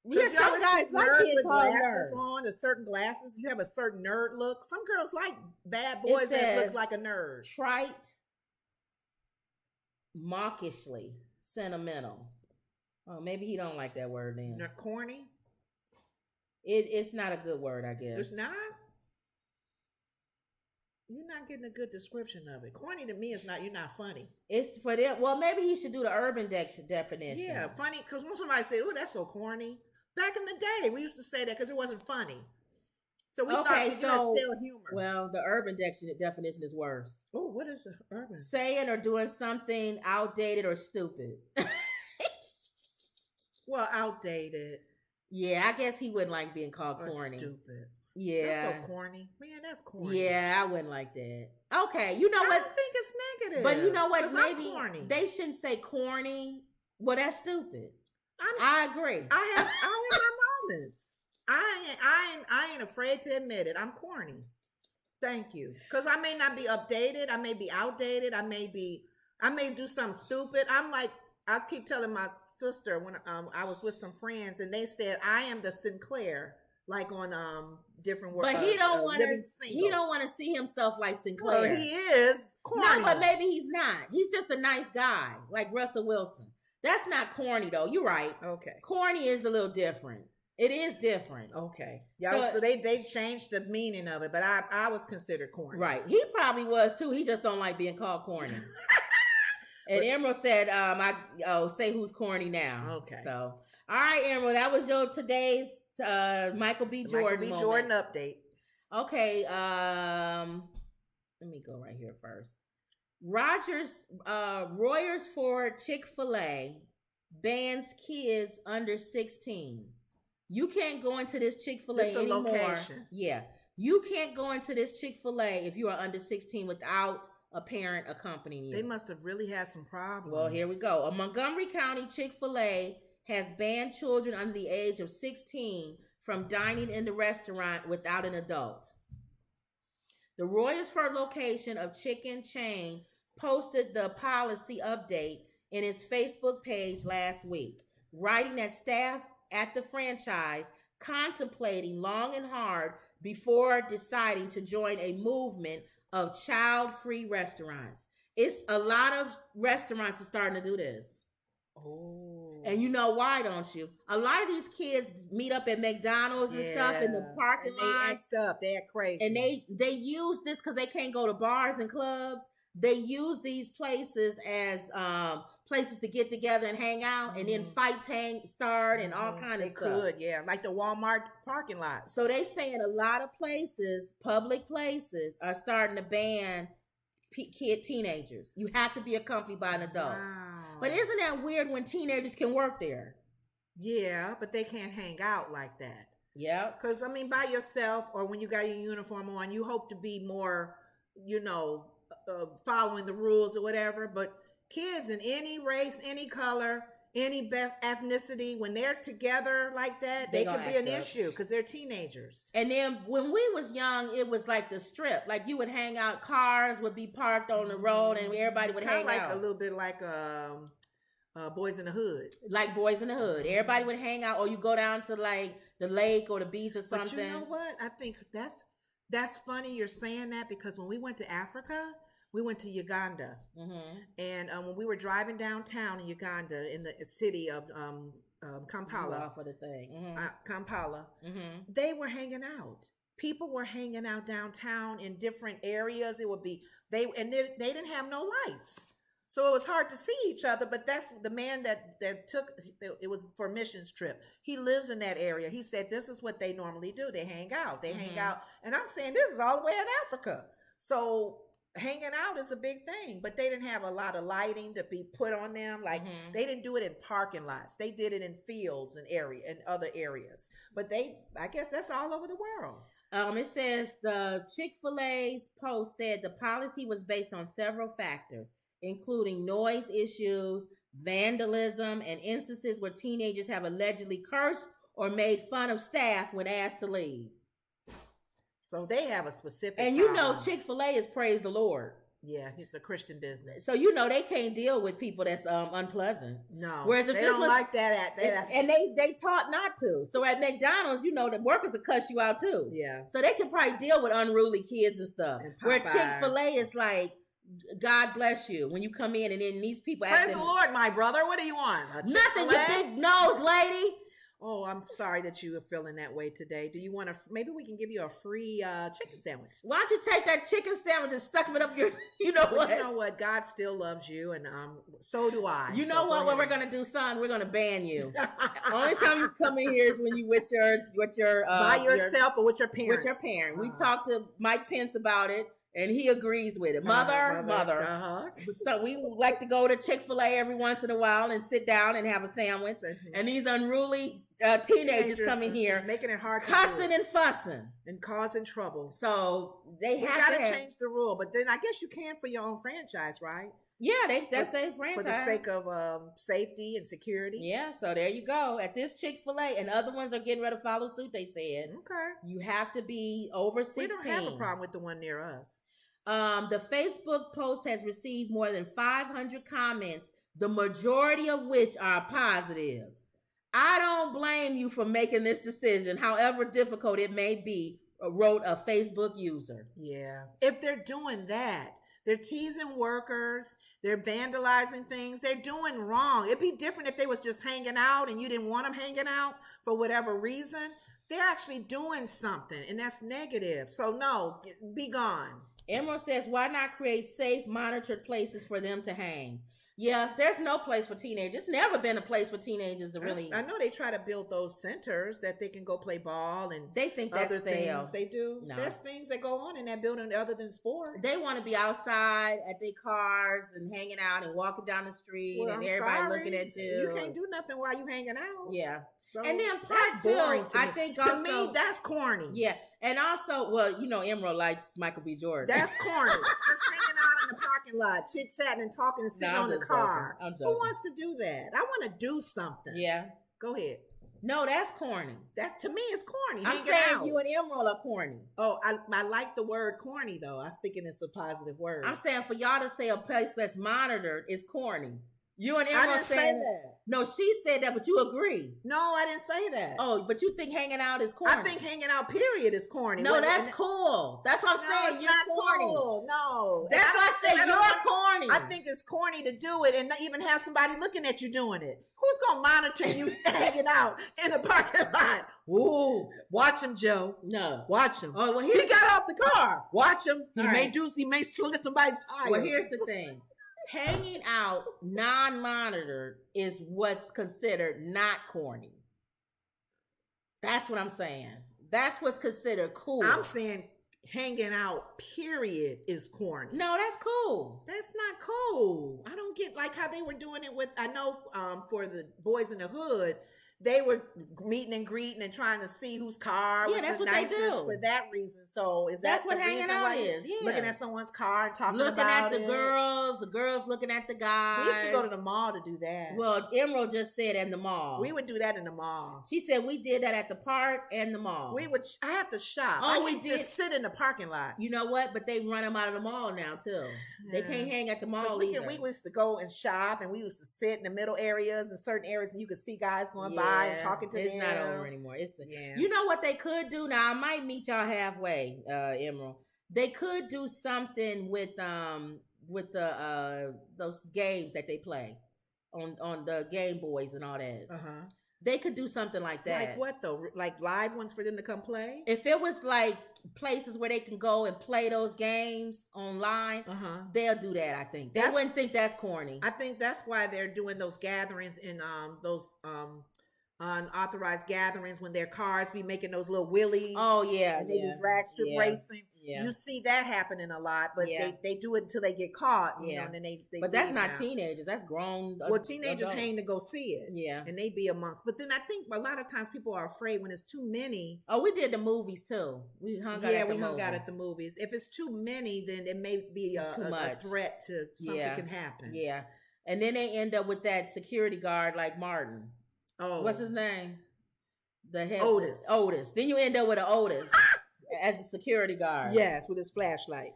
Yeah, some guys like nerd with glasses nerd on, a certain glasses. You have a certain nerd look. Some girls like bad boys that look like a nerd. Trite, mawkishly, sentimental. Oh, maybe he don't like that word then. Corny. It's not a good word, I guess. It's not. You're not getting a good description of it. Corny to me is not. You're not funny. It's for them. Well, maybe he should do the urban definition. Yeah, funny. Because when somebody said, "Oh, that's so corny," back in the day, we used to say that because it wasn't funny. So we thought it was still humor. Well, the urban definition is worse. Oh, what is the urban? Saying or doing something outdated or stupid. Well, outdated. Yeah, I guess he wouldn't like being called corny. Stupid. Yeah. That's so corny. Man, that's corny. Yeah, I wouldn't like that. Okay, you know I what? don't think it's negative. But you know what? 'Cause I'm Maybe corny. they shouldn't say corny. Well, that's stupid. I'm I agree. I have my moments. I ain't afraid to admit it. I'm corny. Thank you. Because I may not be updated. I may be outdated. I may do something stupid. I'm like, I keep telling my sister when I was with some friends and they said I am the Sinclair, like on different work. But he don't want to. Living He Single. don't want to see himself like Sinclair. Well, he is corny. No, but maybe he's not. He's just a nice guy, like Russell Wilson. That's not corny though. You're right. Okay. Corny is a little different. It is different. Okay. Yeah. So they changed the meaning of it, but I was considered corny. Right. He probably was too. He just don't like being called corny. And Emerald said, say who's corny now. Okay. So, all right, Emerald, that was your today's Michael B. Jordan moment. Jordan update. Okay. Let me go right here first. Royers for Chick-fil-A bans kids under 16. You can't go into this Chick-fil-A It's a anymore. location. Yeah. You can't go into this Chick-fil-A if you are under 16 without a parent accompanying you. They must have really had some problems. Well, here we go. A Montgomery County Chick-fil-A has banned children under the age of 16 from dining in the restaurant without an adult. The Royersford location of chicken chain posted the policy update in its Facebook page last week, writing that staff at the franchise contemplating long and hard before deciding to join a movement of child-free restaurants. It's a lot of restaurants are starting to do this. Oh. And you know why, don't you? A lot of these kids meet up at McDonald's and stuff in the parking lot. They act up. They act crazy. And they use this because they can't go to bars and clubs. They use these places as places to get together and hang out, and then fights start and all kind of stuff. They could, yeah, like the Walmart parking lot. So they saying a lot of places, public places, are starting to ban teenagers. You have to be accompanied by an adult. Wow. But isn't that weird when teenagers can work there? Yeah, but they can't hang out like that. Yeah. Because, I mean, by yourself or when you got your uniform on, you hope to be more, following the rules or whatever. But kids in any race, any color, any ethnicity, when they're together like that, they could be an issue because they're teenagers. And then when we was young, it was like the strip. Like you would hang out, cars would be parked on the road, and everybody would hang out. A little bit like Boys in the Hood. Like Boys in the Hood. Everybody would hang out, or you go down to like the lake or the beach or something. But you know what? I think that's funny you're saying that, because when we went to Africa, we went to Uganda. Mm-hmm. And when we were driving downtown in Uganda, in the city of Kampala, for the thing. Kampala, Mm-hmm. they were hanging out. People were hanging out downtown in different areas. It would be they didn't have no lights, so it was hard to see each other. But that's the man that took it was for a missions trip. He lives in that area. He said this is what they normally do. They hang out. They hang out, and I'm saying this is all the way in Africa. So hanging out is a big thing, but they didn't have a lot of lighting to be put on them. Like they didn't do it in parking lots. They did it in fields and other areas. But I guess that's all over the world. It says the Chick-fil-A's post said the policy was based on several factors, including noise issues, vandalism, and instances where teenagers have allegedly cursed or made fun of staff when asked to leave. So they have a specific And problem. Chick-fil-A is praise the Lord. Yeah, it's a Christian business. So they can't deal with people that's unpleasant. No. Whereas if they this don't was like that and they taught not to. So at McDonald's, the workers will cuss you out too. Yeah. So they can probably deal with unruly kids and stuff. And Where Popeyes. Chick-fil-A is like, God bless you when you come in, and then these people Praise acting, the Lord, my brother. What do you want? A nothing, you Chick-fil-A? big nose lady. Oh, I'm sorry that you are feeling that way today. Do you want maybe we can give you a free chicken sandwich? Why don't you take that chicken sandwich and stuck it up your, you know what? You know what? God still loves you, and so do I. You know what? What we're gonna do, son? We're gonna ban you. Only time you come in here is when you with your by yourself or with your parents. With your parent. We talked to Mike Pence about it, And he agrees with it. Mother. Uh-huh. So we like to go to Chick-fil-A every once in a while and sit down and have a sandwich. And these unruly teenagers come in here making it hard, cussing and fussing and causing trouble. So they We have got to to change the rule, but then I guess you can for your own franchise, right? Yeah, that's their franchise. For the sake of safety and security. Yeah, so there you go. At this Chick-fil-A, and other ones are getting ready to follow suit, they said. Okay. You have to be over 16. We don't have a problem with the one near us. The Facebook post has received more than 500 comments, the majority of which are positive. I don't blame you for making this decision, however difficult it may be, wrote a Facebook user. Yeah. If they're doing that, they're teasing workers, they're vandalizing things, they're doing wrong. It'd be different if they was just hanging out and you didn't want them hanging out for whatever reason. They're actually doing something, and that's negative. So no, be gone. Emerald says, why not create safe, monitored places for them to hang? Yeah, there's no place for teenagers. It's never been a place for teenagers to really. I know they try to build those centers that they can go play ball and they think that's other stale. things. They do. No. There's things that go on in that building other than sports. They want to be outside at their cars and hanging out and walking down the street Well, and I'm everybody sorry. looking at you. You can't do nothing while you hanging out. Yeah. So and then part that's two, boring to I me. think to also, me that's corny. Yeah, and also, well, you know, Emerald likes Michael B. Jordan. That's corny. Just hanging out in the parking lot, chit chatting and talking and sitting No, I'm on the just car. joking. I'm Who joking. wants to do that? I want to do something. Yeah. Go ahead. No, that's corny. That to me is corny. I'm Hanging saying out. you and Emerald are corny. Oh, I like the word corny though. I'm thinking it's a positive word. I'm saying for y'all to say a place that's monitored is corny. You and I Emerald didn't say saying that. No, she said that, but you agree. No, I didn't say that. Oh, but you think hanging out is corny? I think hanging out period is corny. No, What- that's cool. That's what I'm No, saying. it's You're not corny. cool. No. That's And why I say don't you're want- corny. I think it's corny to do it and not even have somebody looking at you doing it. Who's gonna monitor you hanging out in the parking lot? Ooh, watch him, Joe. No. Watch him. Oh, well, He got off the car. Watch him. He All may right. he may slit somebody's tire. Well, here's the thing. Hanging out non-monitored is what's considered not corny. That's what I'm saying. That's what's considered cool. I'm saying hanging out period is corny. No, that's cool. That's not cool. I don't get like how they were doing it with, I know for the Boys in the Hood, they were meeting and greeting and trying to see whose car Yeah, was that's the what they nicest do. for that reason. So is That's that what the hanging reason out why is, yeah. looking at someone's car and talking Looking about at the it? girls looking at the guys. We used to go to the mall to do that. Well, Emerald just said in the mall. We would do that in the mall. She said we did that at the park and the mall. We would. I have to shop. Oh, I we can't did. just sit in the parking lot. You know what? But they run them out of the mall now too. They Yeah. can't hang at the 'Cause mall we either. used to go and shop, and we used to sit in the middle areas and certain areas, and you could see guys going by and talking to them. It's not over anymore. It's the, Yeah. You know what they could do now? I might meet y'all halfway, Emerald. They could do something with the those games that they play on the Game Boys and all that. Uh-huh. They could do something like that. Like what though? Like live ones for them to come play? If it was like places where they can go and play those games online, Uh-huh. they'll do that. I think they That's- wouldn't think that's corny. I think that's why they're doing those gatherings in those unauthorized gatherings when their cars be making those little wheelies. Oh yeah, and they yeah, do drag strip yeah, racing. yeah. You see that happening a lot, but Yeah. they do it until they get caught. You Yeah. know, and then they But that's leave not now. teenagers. That's grown. Well, teenagers adults. hang to go see it. Yeah. And they be amongst. But then I think a lot of times people are afraid when it's too many. Oh, we did the movies too. We hung out. Yeah, at the we hung out movies. at the movies. If it's too many, then it may be It's too a much. threat to something Yeah. can happen. Yeah, and then they end up with that security guard like Martin. Oh, What's his name? The head Otis. Otis. Then you end up with an Otis as a security guard. Yes, with his flashlight.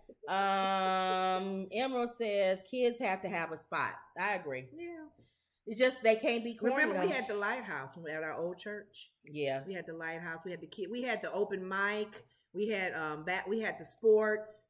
Emerald says kids have to have a spot. I agree. Yeah. It's just they can't be corny. Remember, we though. had the lighthouse at our old church. Yeah. We had the lighthouse. We had the kid. We had the open mic. We had we had the sports.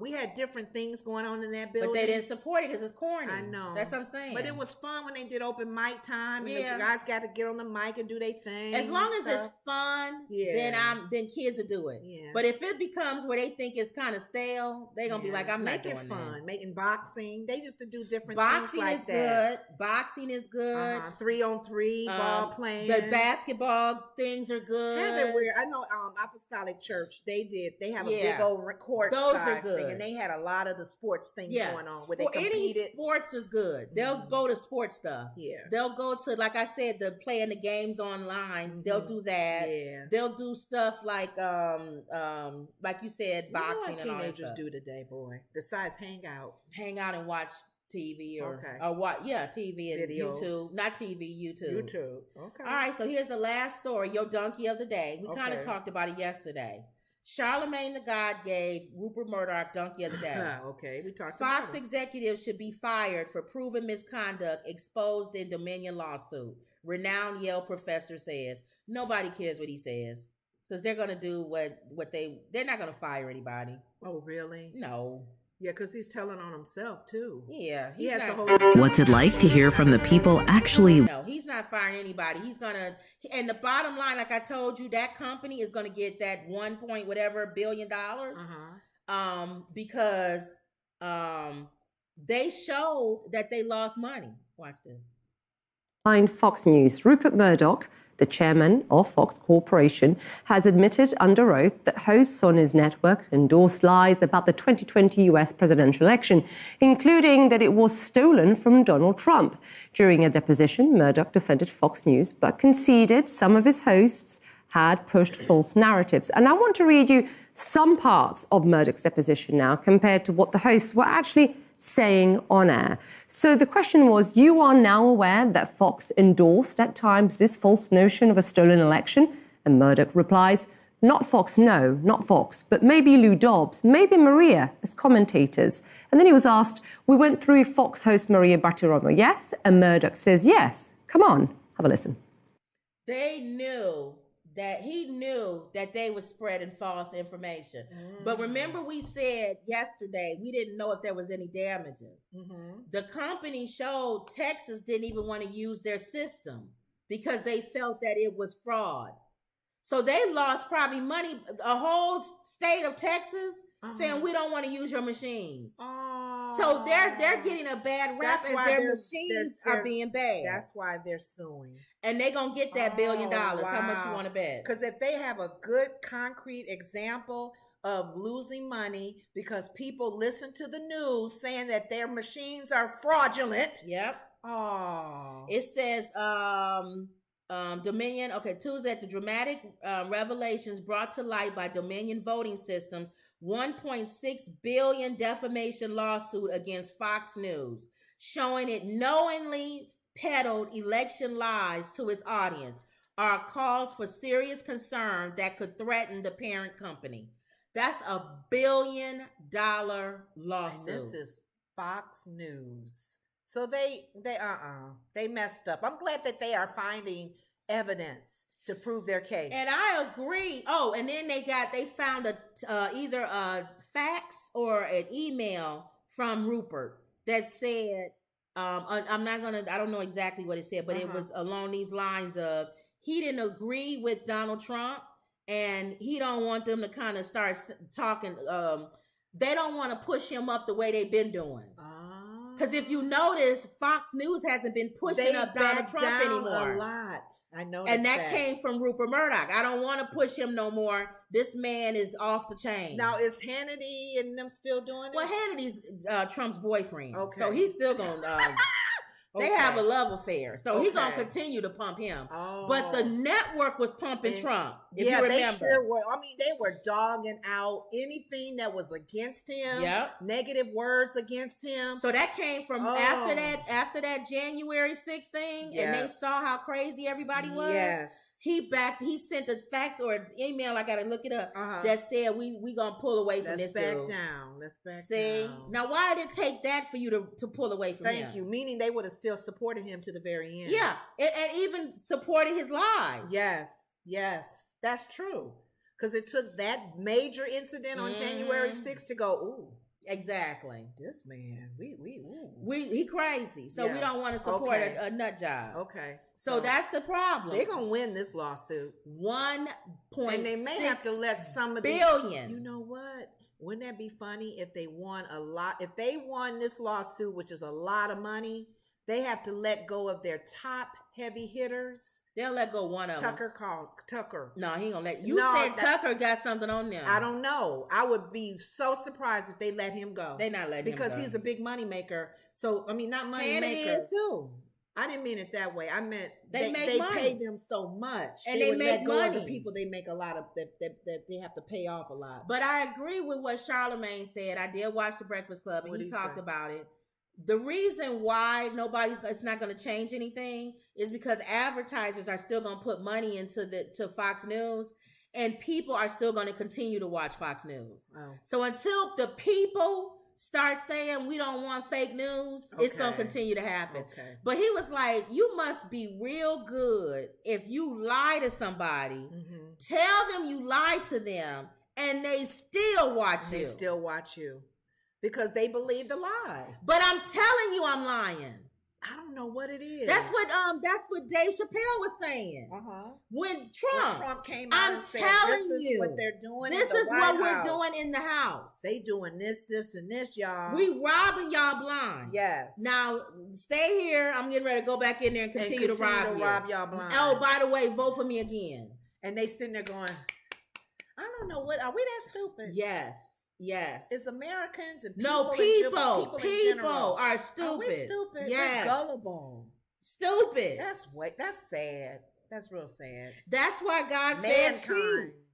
We had different things going on in that building. But they didn't support it because it's corny. I know. That's what I'm saying. But it was fun when they did open mic time. And Yeah. the guys got to get on the mic and do their thing. as long and as it's stuff. fun, Yeah. then kids will do it. Yeah. But if it becomes where they think it's kind of stale, they're gonna be like, I'm not doing it fun. that. Making boxing. They used to do different Boxing things like is that. good. Boxing is good. 3-on-3 ball playing. The basketball things are good. Everywhere. I know Apostolic Church, they have a big old court Those size are good. thing, and they had a lot of the sports things going on where they competed. Any sports is good. They'll go to sports stuff. Yeah. They'll go to, like I said, the playing the games online. They'll do that. Yeah. They'll do stuff like you said, boxing and all that teenagers stuff. do today, boy. Besides hang out And watch TV or TV and Video. YouTube. Not TV, YouTube. Okay. All right, so here's the last story, your donkey of the day. We kind of talked about it yesterday. Charlemagne the God gave Rupert Murdoch donkey of the day. Okay, we talked Fox about it. executives should be fired for proven misconduct exposed in Dominion lawsuit. Renowned Yale professor says. Nobody cares what he says because they're going to do what they're not going to fire anybody. Oh, really? No. Yeah, because he's telling on himself too. Yeah, he has not, the whole. What's it like to hear from the people actually? No, he's not firing anybody. He's gonna, and the bottom line, like I told you, that company is gonna get that $1 billion. Because they showed that they lost money. Watch this. Behind Fox News, Rupert Murdoch, the chairman of Fox Corporation, has admitted under oath that hosts on his network endorsed lies about the 2020 US presidential election, including that it was stolen from Donald Trump. During a deposition, Murdoch defended Fox News, but conceded some of his hosts had pushed false narratives. And I want to read you some parts of Murdoch's deposition now compared to what the hosts were actually saying on air. So the question was, you are now aware that Fox endorsed at times this false notion of a stolen election? And Murdoch replies, not Fox, no, not Fox, but maybe Lou Dobbs, maybe Maria as commentators. And then he was asked, we went through Fox host Maria Bartiromo, yes? And Murdoch says, yes. Come on, have a listen. He knew that they were spreading false information. But remember we said yesterday, we didn't know if there was any damages. The company showed Texas didn't even want to use their system because they felt that it was fraud. So they lost probably money, a whole state of Texas saying we don't want to use your machines. So they're getting a bad rap as their machines are being bad. That's why they're suing. And they're going to get that $1 billion. Wow. How much you want to bet? Because if they have a good concrete example of losing money because people listen to the news saying that their machines are fraudulent. Yep. Oh. It says Dominion, Tuesday at the dramatic revelations brought to light by Dominion Voting Systems, $1.6 billion defamation lawsuit against Fox News, showing it knowingly peddled election lies to its audience, are cause for serious concern that could threaten the parent company. That's $1 billion lawsuit. And this is Fox News. So they messed up. I'm glad that they are finding evidence to prove their case. And I agree. Oh, and then they found either a fax or an email from Rupert that said, I don't know exactly what it said, but it was along these lines of he didn't agree with Donald Trump and he don't want them to kind of start talking. They don't want to push him up the way they've been doing. Because if you notice, Fox News hasn't been pushing up Donald Trump anymore. A lot. I know. And that came from Rupert Murdoch. I don't want to push him no more. This man is off the chain. Now, is Hannity and them still doing it? Well, Hannity's Trump's boyfriend. Okay. So he's still going to... They have a love affair. So he's going to continue to pump him. But the network was pumping Trump, if you remember. They sure were. I mean, they were dogging out anything that was against him. Yep. Negative words against him. So that came from after that January 6th thing, and they saw how crazy everybody was. Yes. He sent a fax or an email, I got to look it up, that said, we going to pull away from this dude. Let's back down. See? Now, why did it take that for you to pull away from him? Thank you. Meaning they would have still supported him to the very end. Yeah. And even supported his lies. Yes. That's true. Because it took that major incident on January 6th to go, ooh. Exactly. This man, He crazy. So we don't want to support a nut job. Okay. So that's the problem. They're gonna win this lawsuit. 1.6 and they may have to let some of billion. You know what? Wouldn't that be funny if they won a lot? If they won this lawsuit, which is a lot of money, they have to let go of their top heavy hitters. They'll let go one of them. Tucker. No, he ain't gonna let you. Said Tucker got something on there. I don't know. I would be so surprised if they let him go. They not letting him go. Because he's a big money maker. So I mean, not money maker. And it is too. I didn't mean it that way. I meant they pay them so much, and they make let go money. Of the people they make a lot of that they have to pay off a lot. But I agree with what Charlamagne said. I did watch The Breakfast Club, and he talked about it. The reason why it's not going to change anything is because advertisers are still going to put money into to Fox News, and people are still going to continue to watch Fox News. Oh. So until the people start saying we don't want fake news, it's going to continue to happen. Okay. But he was like, you must be real good if you lie to somebody, tell them you lied to them, and they still watch you. They still watch you. Because they believe the lie. But I'm telling you I'm lying. I don't know what it is. That's what Dave Chappelle was saying. When Trump came out and said, this is what they're doing. This is what we're doing in the house. They doing this, and this, y'all. We robbing y'all blind. Yes. Now stay here. I'm getting ready to go back in there and continue to rob y'all blind. Oh, by the way, vote for me again. And they sitting there going, I don't know what. Are we that stupid? Yes. It's Americans and people are stupid. Are we stupid? Yes. We're gullible. Stupid. That's sad. That's real sad. That's why God said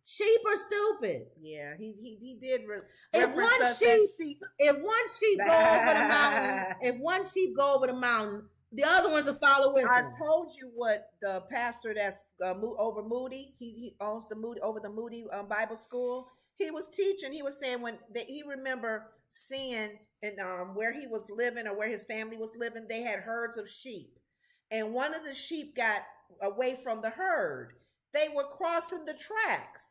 sheep are stupid. Yeah, he did. If one sheep go over the mountain, the other ones will follow with him. I told you what the pastor that's over Moody. He owns the Moody Bible School. He was teaching. He was saying he remember seeing and where he was living or where his family was living, they had herds of sheep, and one of the sheep got away from the herd. They were crossing the tracks.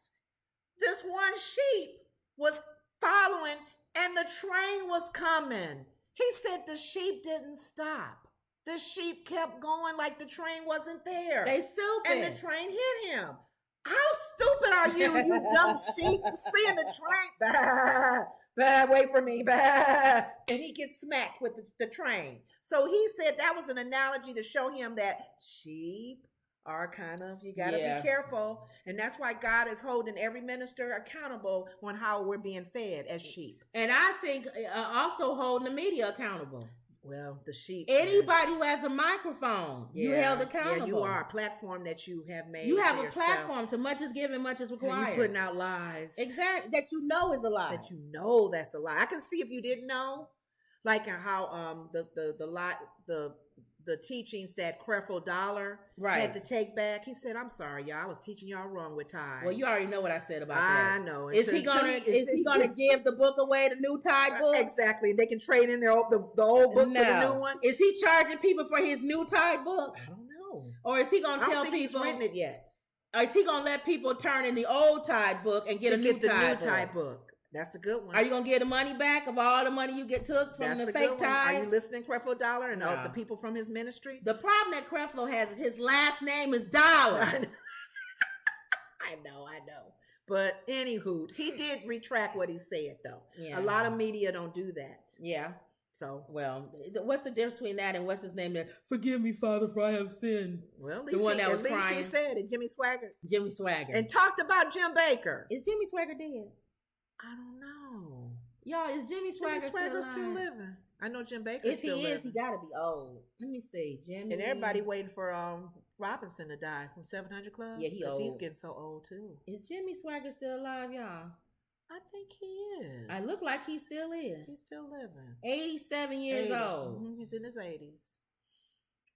This one sheep was following, and the train was coming. He said the sheep didn't stop. The sheep kept going like the train wasn't there. They stupid, and the train hit him. How stupid are you, you dumb sheep? Seeing the train, wait for me, and he gets smacked with the train. So he said that was an analogy to show him that sheep are you got to be careful. And that's why God is holding every minister accountable on how we're being fed as sheep. And I think also holding the media accountable. Well, the sheep. Anybody who has a microphone, you held accountable. Yeah, you are a platform that you have made. You have a platform. To much is given, much is required. And you putting out lies. Exactly. That you know is a lie. That you know that's a lie. I can see if you didn't know, like how the teachings that Creflo Dollar had to take back. He said, "I'm sorry, y'all. I was teaching y'all wrong with tithe." Well, you already know what I said about that. I know. Is he gonna give the book away, the new tithe book? Exactly. They can trade in the old book for the new one. Is he charging people for his new tithe book? I don't know. Or is he gonna tell people he's written it yet? Or is he gonna let people turn in the old tithe book and get a new tithe book? That's a good one. Are you gonna get the money back of all the money you took from the fake tithes? Are you listening, Creflo Dollar, and the people from his ministry? The problem that Creflo has is his last name is Dollar. I know. But anywho, he did retract what he said, though. Yeah. A lot of media don't do that. Yeah. So, well, what's the difference between that and what's his name? Forgive me, Father, for I have sinned. Well, the one that was crying. He said it. Jimmy Swaggart. And talked about Jim Baker. Is Jimmy Swaggart dead? I don't know. Y'all, is Jimmy Swaggart still living? I know Jim Baker still living. He got to be old. Let me see. Jimmy. And everybody waiting for Robinson to die from 700 Club. Yeah, he's getting so old too. Is Jimmy Swaggart still alive, y'all? I think he is. I look like he still is. He's still living. 87 years old. Mm-hmm. He's in his 80s.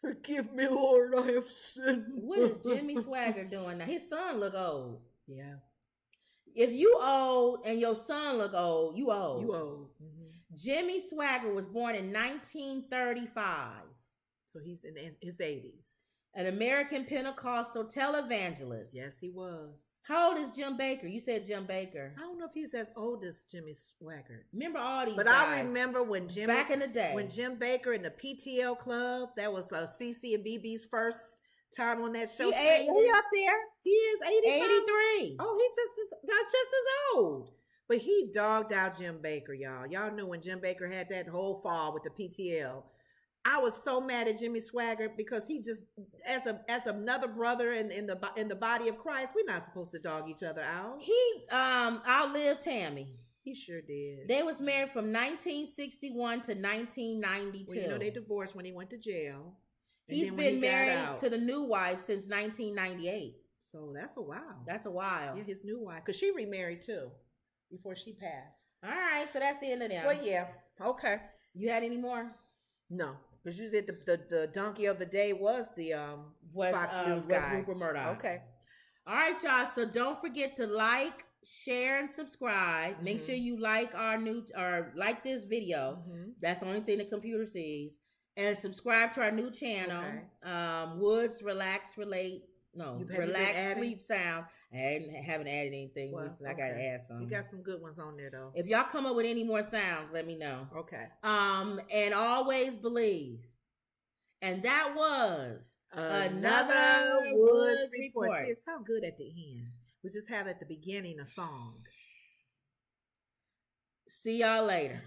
Forgive me, Lord, I have sinned. What is Jimmy Swaggart doing now? His son look old. Yeah. If you old and your son look old, you old. You old. Mm-hmm. Jimmy Swaggart was born in 1935. So he's in his 80s. An American Pentecostal televangelist. Yes, he was. How old is Jim Baker? You said Jim Baker. I don't know if he's as old as Jimmy Swaggart. Remember all these But guys. I remember when back in the day, when Jim Baker in the PTL Club, that was CC and BB's first time on that show. He up there. He is 83. Oh, he got just as old. But he dogged out Jim Baker, y'all. Y'all knew when Jim Baker had that whole fall with the PTL. I was so mad at Jimmy Swaggart because he just, as another brother in the body of Christ, we're not supposed to dog each other out. He outlived Tammy. He sure did. They was married from 1961 to 1992. Well, you know, they divorced when he went to jail. He's been married to the new wife since 1998. So that's a while. That's a while. Yeah, his new wife. Because she remarried too before she passed. All right, so that's the end of them. Well, yeah. Okay. You had any more? No. Because you said the donkey of the day was the Fox News guy. Rupert Murdoch. Okay. All right, y'all. So don't forget to like, share, and subscribe. Make sure you like like this video. That's the only thing the computer sees. And subscribe to our new channel, Woods Relax Relate. No, Relax Sleep Sounds. I haven't added anything. Well, I gotta add some. You got some good ones on there though. If y'all come up with any more sounds, let me know. Okay. And always believe. And that was another Woods Report. See, it sounds good at the end. We just have at the beginning a song. See y'all later.